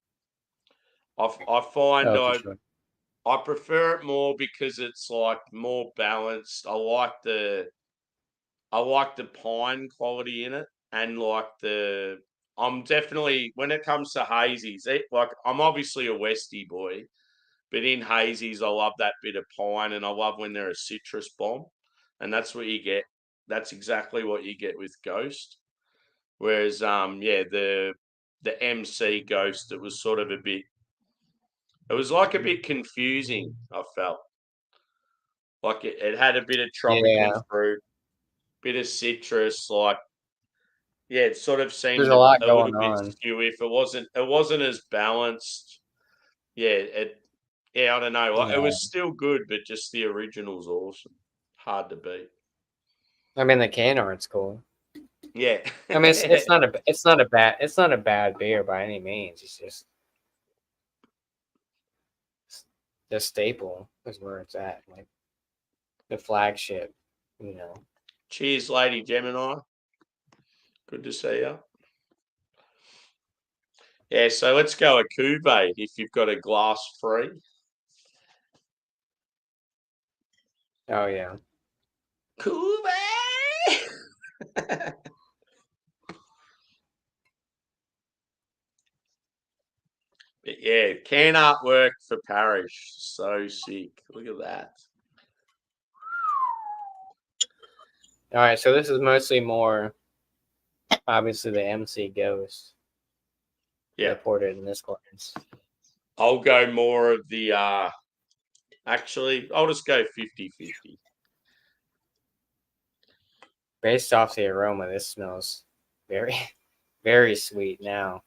I find I prefer it more because it's like more balanced. I like the pine quality in it, and I'm definitely when it comes to hazies, like I'm obviously a Westie boy, but in hazies I love that bit of pine, and I love when they're a citrus bomb, and that's what you get. That's exactly what you get with Ghost. Whereas the MC Ghost, it was sort of a bit. It was like a bit confusing. I felt like it had a bit of tropical fruit, bit of citrus, it sort of seemed a little bit skewy. If it wasn't as balanced. I don't know. It was still good, but just the original's awesome. hard to beat. I mean, the can art's cool. Yeah. I mean, it's not a bad beer by any means. It's just the staple is where it's at, like the flagship, you know. Cheers, Lady Gemini. Good to see you. Yeah, so let's go a cuvee if you've got a glass free. Oh yeah. Cuvee. But yeah, can artwork for Parish. So sick. Look at that. All right, so this is mostly more obviously the MC Ghost. Yeah. Reported in this class. I'll go more of the actually I'll just go 50-50. Based off the aroma, this smells very, very sweet now.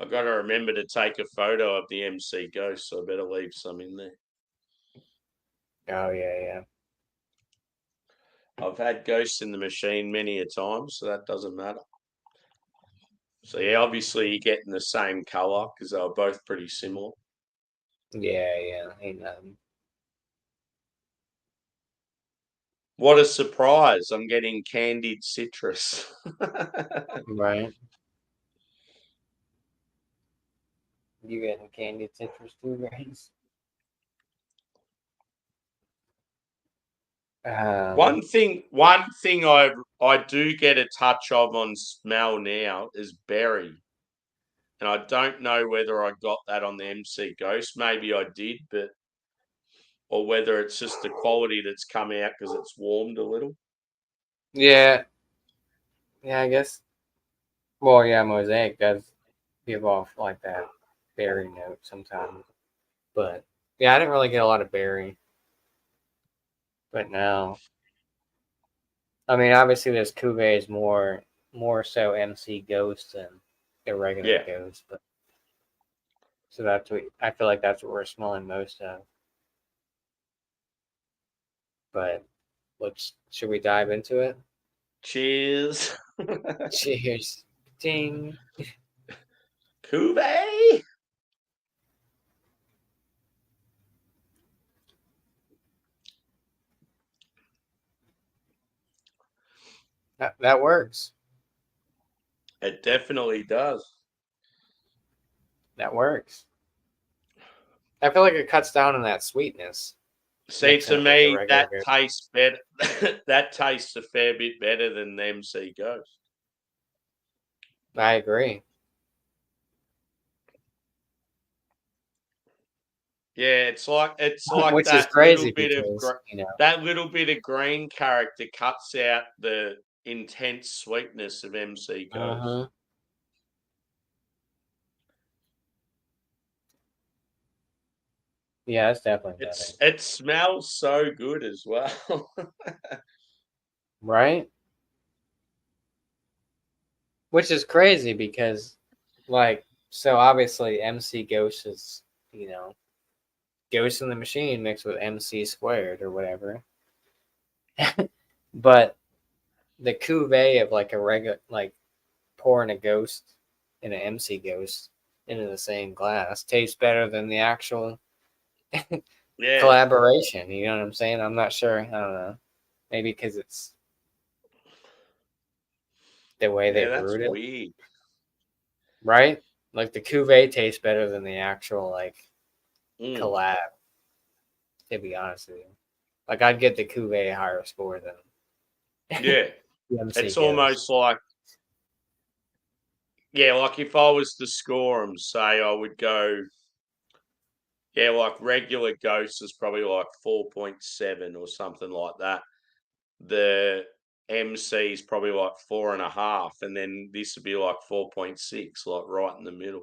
I've got to remember to take a photo of the MC Ghost, so I better leave some in there. Oh yeah. I've had ghosts in the machine many a time, so that doesn't matter. So yeah, obviously you're getting the same colour because they were both pretty similar. Yeah. Ain't What a surprise. I'm getting candied citrus. right. You getting candied citrus too, Grace? One thing I do get a touch of on smell now is berry. And I don't know whether I got that on the MC Ghost. Maybe I did, but or whether it's just the quality that's come out because it's warmed a little. Yeah, I guess. Well, yeah, Mosaic does give off like that berry note sometimes, but yeah, I didn't really get a lot of berry. But now, I mean, obviously, this cuvee is more so MC Ghost than irregular Ghost, but so that's what I feel like that's what we're smelling most of. But should we dive into it? Cheers. Cheers. Ding. Cuvee. That works. It definitely does. That works. I feel like it cuts down on that sweetness. See, to me, that tastes better. That tastes a fair bit better than the MC Ghost. I agree. Yeah, it's like which that is crazy little bit because, of that little bit of green character cuts out the intense sweetness of MC Ghost. Uh-huh. Yeah, it's definitely better. It smells so good as well. Right? Which is crazy because, like, so obviously MC Ghost is, Ghost in the Machine mixed with MC squared or whatever. But the cuvee of like a regular, like pouring a Ghost and an MC Ghost into the same glass tastes better than the actual collaboration. You know what I'm saying? I'm not sure. I don't know. Maybe because it's the way they brewed it. Weird. Right? Like the cuvee tastes better than the actual collab. To be honest with you, like I'd get the cuvee a higher score than. Yeah, it's almost like like if I was to score them, say I would go. Yeah, like regular Ghost is probably like 4.7 or something like that. The MC is probably like 4.5, and then this would be like 4.6, like right in the middle.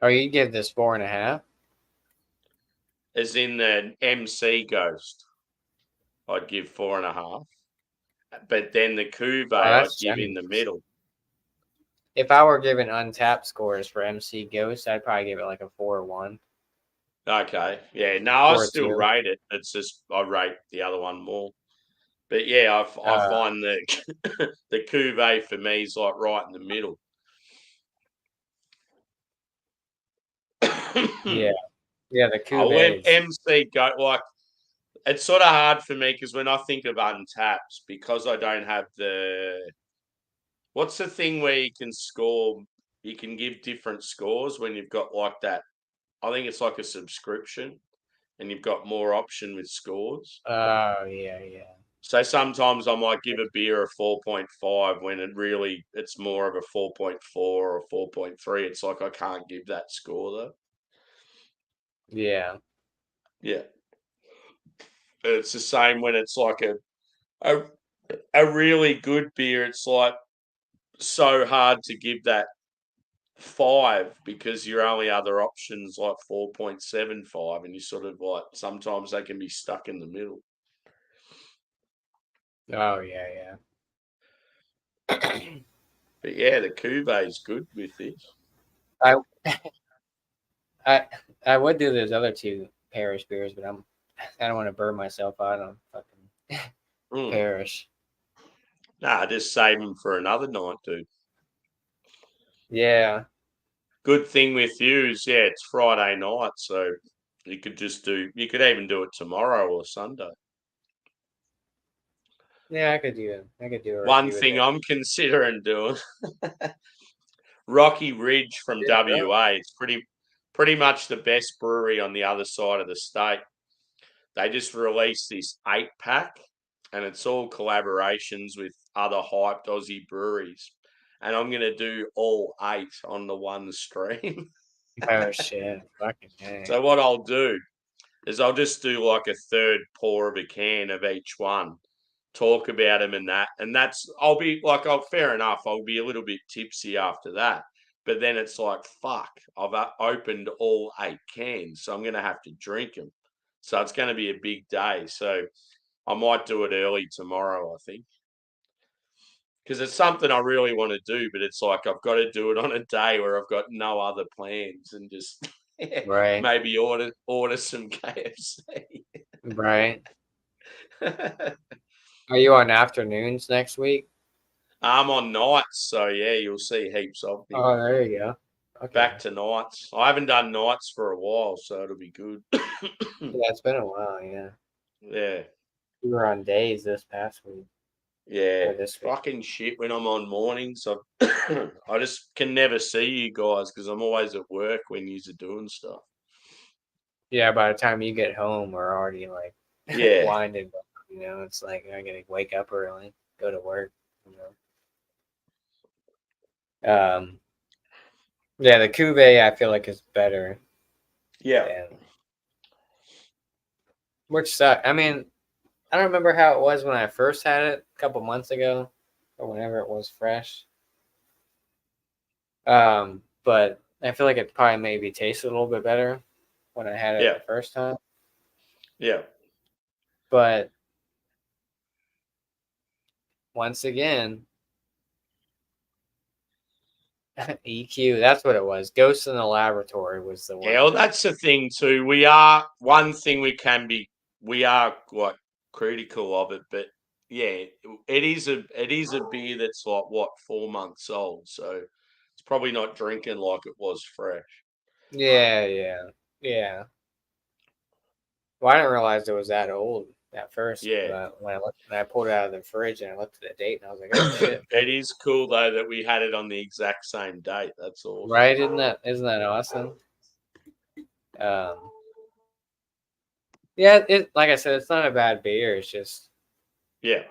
Oh, you give this 4.5? As in the MC Ghost, I'd give 4.5. But then the Cuvée I'd give in the middle. if I were given untapped scores for MC Ghost, I'd probably give it like a 4 or 1. Okay. Yeah. No, I 4 or still 2. rate it. It's just I rate the other one more. But yeah, I find the the cuvee for me is like right in the middle. Yeah. Yeah, the Oh, cuvées. MC go like it's sort of hard for me because when I think of untaps, because I don't have what's the thing where you can score, you can give different scores when you've got like that. I think it's like a subscription, and you've got more option with scores. Oh, yeah. So sometimes I might give a beer a 4.5 when it's more of a 4.4 or 4.3. It's like I can't give that score though. Yeah. Yeah. But it's the same when it's like a a really good beer. It's like so hard to give that 5 because your only other options like 4.75, and you sort of like sometimes they can be stuck in the middle. Oh, yeah. But yeah, the cuvee is good with this. I I I would do those other 2 Parish beers, but I don't want to burn myself out on fucking Mm. Parish. Nah, just save them for another night, dude. Yeah. Good thing with you is, yeah, it's Friday night, so you could even do it tomorrow or Sunday. Yeah, I could do it. I could do a One review of thing that. I'm considering doing, Rocky Ridge from Yeah, really? WA. It's pretty much the best brewery on the other side of the state. They just released this 8-pack, and it's all collaborations with other hyped Aussie breweries. And I'm going to do all 8 on the one stream. Oh shit. Fucking hey. So what I'll do is I'll just do like a third pour of a can of each one, talk about them and that's I'll be like, oh, fair enough. I'll be a little bit tipsy after that, but then it's like, fuck, I've opened all 8 cans, so I'm gonna have to drink them. So it's going to be a big day. So I might do it early tomorrow, I think, because it's something I really want to do, but it's like I've got to do it on a day where I've got no other plans and just Right. maybe order some KFC. Right. Are you on afternoons next week? I'm on nights, so yeah, you'll see heaps of me. Oh, there you go. Okay. Back to nights. I haven't done nights for a while, so it'll be good. Yeah, it's been a while. Yeah, Yeah, you were on days this past week yeah. or this week. Fucking shit when I'm on mornings. I just can never see you guys because I'm always at work when you're doing stuff. Yeah, by the time you get home, we're already like Yeah, winding. You know, it's like I gotta wake up early, go to work. You know. Yeah, the cuvee I feel like is better yeah, than which suck. I mean, I don't remember how it was when I first had it a couple months ago or whenever it was fresh. But I feel like it probably maybe tasted a little bit better when I had it yeah, the first time. yeah. But once again, EQ, that's what it was. Ghost in the Laboratory was the Yeah, one well, that. that's the thing too. We are one thing we are like critical of it, but yeah, it is a beer that's like what 4 months old, so it's probably not drinking like it was fresh. Yeah. Well, I didn't realize it was that old at first. Yeah, But when I pulled it out of the fridge and I looked at the date and I was like, oh shit. it is cool though that we had it on the exact same date. That's awesome. Right? Isn't that awesome? Um, yeah, it like I said, it's not a bad beer. It's just Yeah,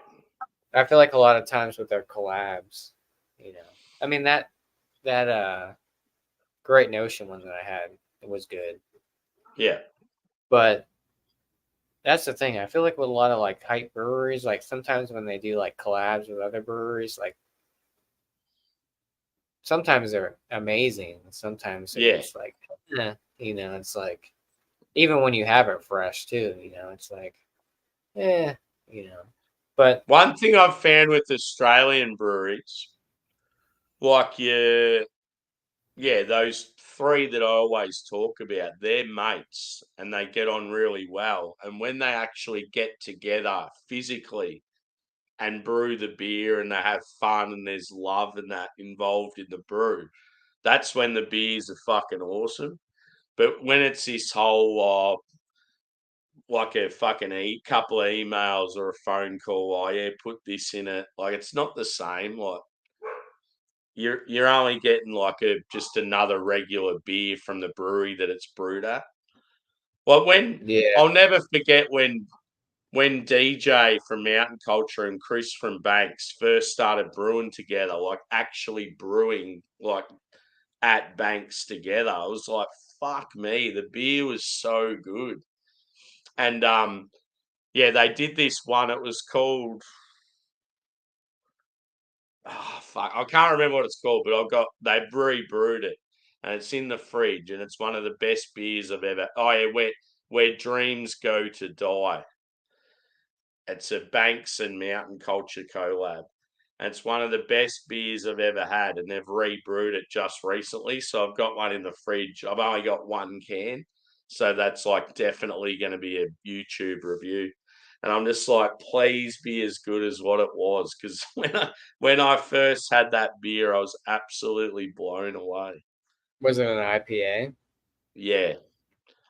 I feel like a lot of times with their collabs, you know. I mean that Great Notion one that I had, it was good. yeah, But that's the thing. I feel like with a lot of like hype breweries, like sometimes when they do like collabs with other breweries, like sometimes they're amazing. Sometimes they're yeah. just like, it's like even when you have it fresh too, it's like, eh, you know. But One thing I've found with Australian breweries, like those three that I always talk about, they're mates and they get on really well. And when they actually get together physically and brew the beer and they have fun and there's love and that involved in the brew, that's when the beers are fucking awesome. But when it's this whole like a fucking couple of emails or a phone call, oh yeah, put this in it. Like it's not the same. Like you're only getting like just another regular beer from the brewery that it's brewed at. Like Yeah. I'll never forget when DJ from Mountain Culture and Chris from Banks first started brewing together, like actually brewing like at Banks together. I was like, fuck me, the beer was so good. And they did this one. It was called fuck, I can't remember what it's called, but they brewed it, and it's in the fridge, and it's one of the best beers I've ever. Oh yeah, where dreams go to die. It's a Banks and Mountain Culture collab. And it's one of the best beers I've ever had, and they've rebrewed it just recently. So I've got one in the fridge. I've only got one can, so that's like definitely going to be a YouTube review. And I'm just like, please be as good as what it was, because when I first had that beer, I was absolutely blown away. Was it an IPA? Yeah,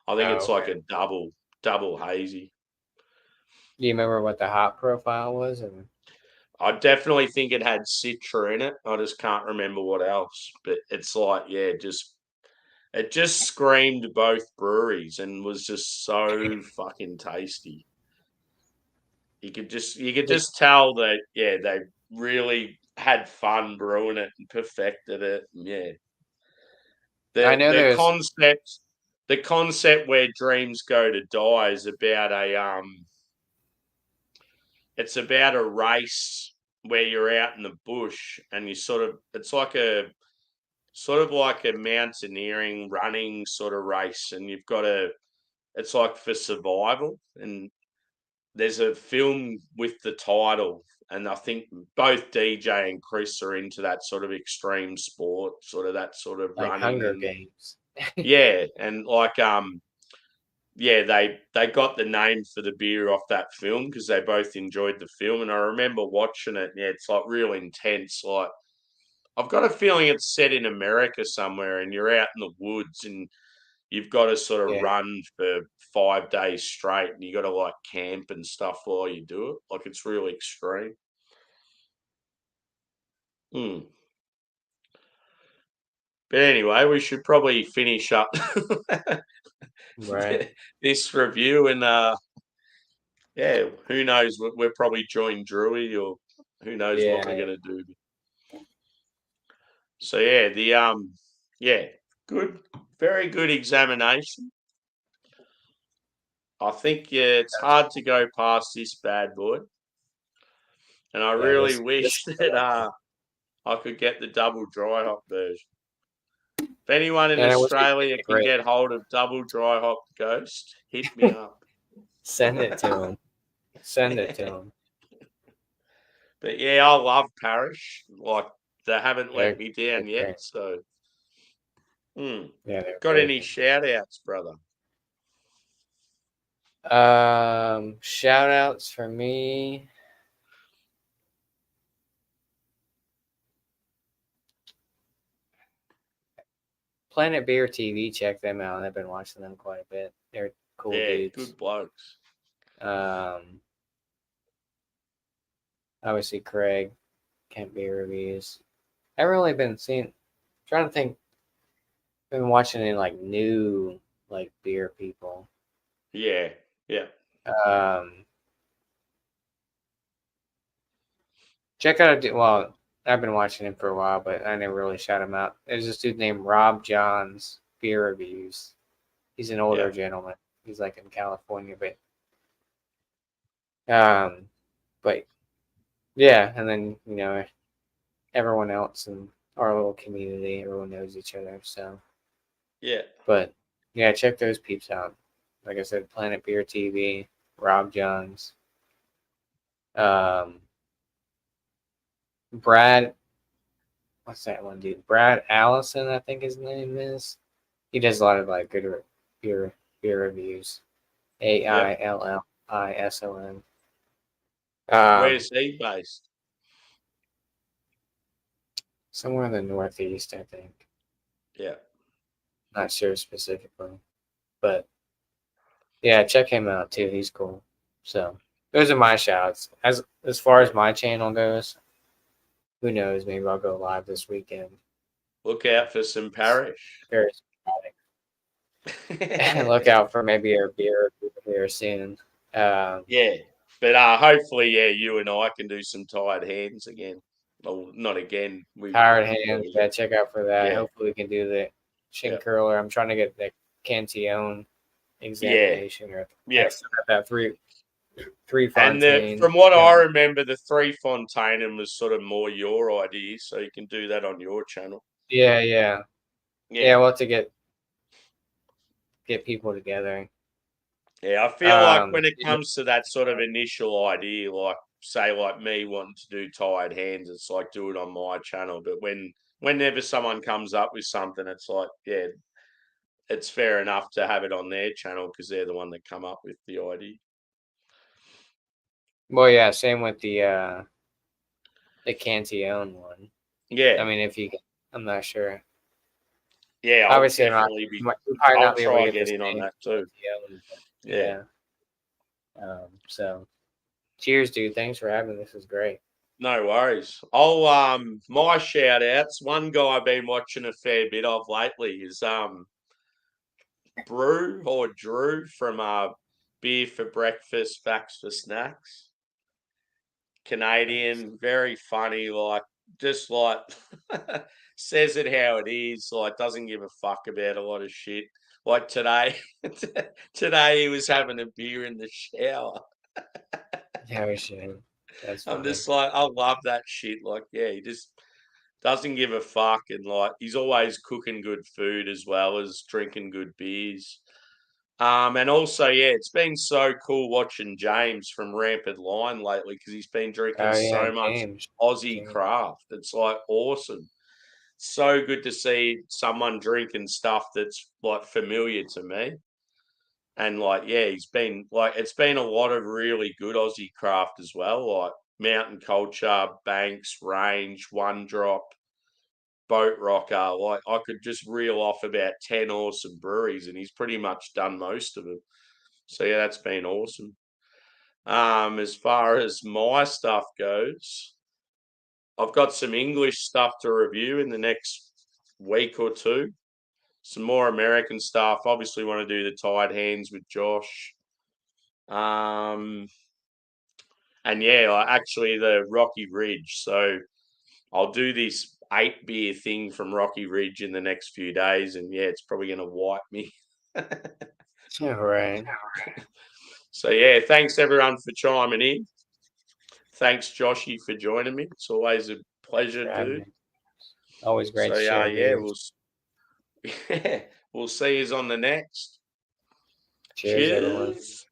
I think Oh, it's like okay. a double hazy. Do you remember what the hop profile was? And I definitely think it had Citra in it. I just can't remember what else. But it's like, yeah, it just screamed both breweries and was just so fucking tasty. You could just tell that they really had fun brewing it and perfected it. And yeah. I The know the there's concept the concept where dreams go to die is about it's about a race where you're out in the bush and it's like a mountaineering running sort of race, and it's like for survival. And there's a film with the title, and I think both DJ and Chris are into that sort of extreme sport, sort of that sort of like running. Hunger And Games. yeah, and like they got the name for the beer off that film because they both enjoyed the film. And I remember watching it. Yeah, it's like real intense. Like I've got a feeling it's set in America somewhere, and you're out in the woods, and you've got to sort of Yeah. run for 5 days straight, and you got to like camp and stuff while you do it. Like it's really extreme. Hmm. But anyway, we should probably finish up Right. this review, and who knows? We're probably join Drewy, or who knows what we're Yeah. gonna do. So yeah, good, very good examination. I think it's That's hard to go past this bad boy, and I yeah. really This wish is that delightful. I could get the double dry hop version. If anyone in And I wish we could get Australia the can great. get hold of double dry hop Ghost, hit me up. Send it to him. Send it to him. But yeah, I love Parish. Like they haven't let me They're down yet. great. So, Yeah, they're got very any good. shout outs, brother? Shout outs for me. Planet Beer TV, check them out. I've been watching them quite a bit. They're cool Yeah, dudes. good blokes. Um, Obviously Craig, Kent Beer Reviews. I haven't really been seeing. Trying to think. Been watching any like new like beer people. Yeah, yeah, Um, Check out well, I've been watching him for a while, but I never really shout him out. There's this dude named Rob John's Beer Reviews. He's an yeah, older gentleman. He's like in California, um, but yeah, and then everyone else in our little community, everyone knows each other. So, yeah, but yeah, check those peeps out. Like I said, Planet Beer TV, Rob Johns, um, Brad what's that one dude? Brad Allison, I think his name is. He does a lot of like good beer reviews. Yep. AILLISON. Where's he based? Somewhere in the Northeast, I think. Yeah. Not sure specifically, but yeah, check him out too. He's cool. So those are my shouts. As far as my channel goes, who knows? Maybe I'll go live this weekend. Look out for some Parish. Very and look out for maybe a beer here soon. Yeah. But hopefully, yeah, you and I can do some tired hands again. Well, not again. Tired hands. Yeah, check out for that. Yeah. Hopefully, we can do the chin Yeah. curler. I'm trying to get the Cantillon examination or Yeah. that three And Fontaine. from what I remember, the 3 Fontaine was sort of more your idea, so you can do that on your channel. Yeah. Yeah. We'll have to get people together. Yeah, I feel like when it comes to that sort of initial idea, like say like me wanting to do tired hands, it's like do it on my channel. But whenever someone comes up with something, it's like, yeah, it's fair enough to have it on their channel because they're the one that come up with the idea. Well, yeah, same with the Cantillon one. Yeah. I mean, if you, I'm not sure. Yeah, Obviously, I'll try get in on that too. Cantillon, Yeah. So, cheers, dude. Thanks for having me. This was great. No worries. I'll my shout outs. One guy I've been watching a fair bit of lately is Drew from Beer for Breakfast, Facts for Snacks. Canadian, very funny, like just like says it how it is, like doesn't give a fuck about a lot of shit. Like today, today he was having a beer in the shower. Yeah, we should. That's I'm funny. just like, I love that shit. Like, yeah, he just doesn't give a fuck, and like he's always cooking good food as well as drinking good beers. And also, yeah, it's been so cool watching James from Rampant Line lately because he's been drinking Oh yeah, so much James. Aussie craft. It's like awesome. So good to see someone drinking stuff that's like familiar to me. And like, yeah, he's been like, it's been a lot of really good Aussie craft as well, like Mountain Culture, Banks, Range, One Drop, Boat Rocker. Like, I could just reel off about 10 awesome breweries, and he's pretty much done most of them. So yeah, that's been awesome. As far as my stuff goes, I've got some English stuff to review in the next week or two. Some more American stuff. Obviously, want to do the tied hands with Josh. And yeah, actually the Rocky Ridge. So I'll do this 8 beer thing from Rocky Ridge in the next few days, and yeah, it's probably going to wipe me. All right. So yeah, thanks everyone for chiming in. Thanks, Joshy, for joining me. It's always a pleasure, dude. Always great So to share yeah, beers. we'll see you on the next. Cheers, everyone. Cheers.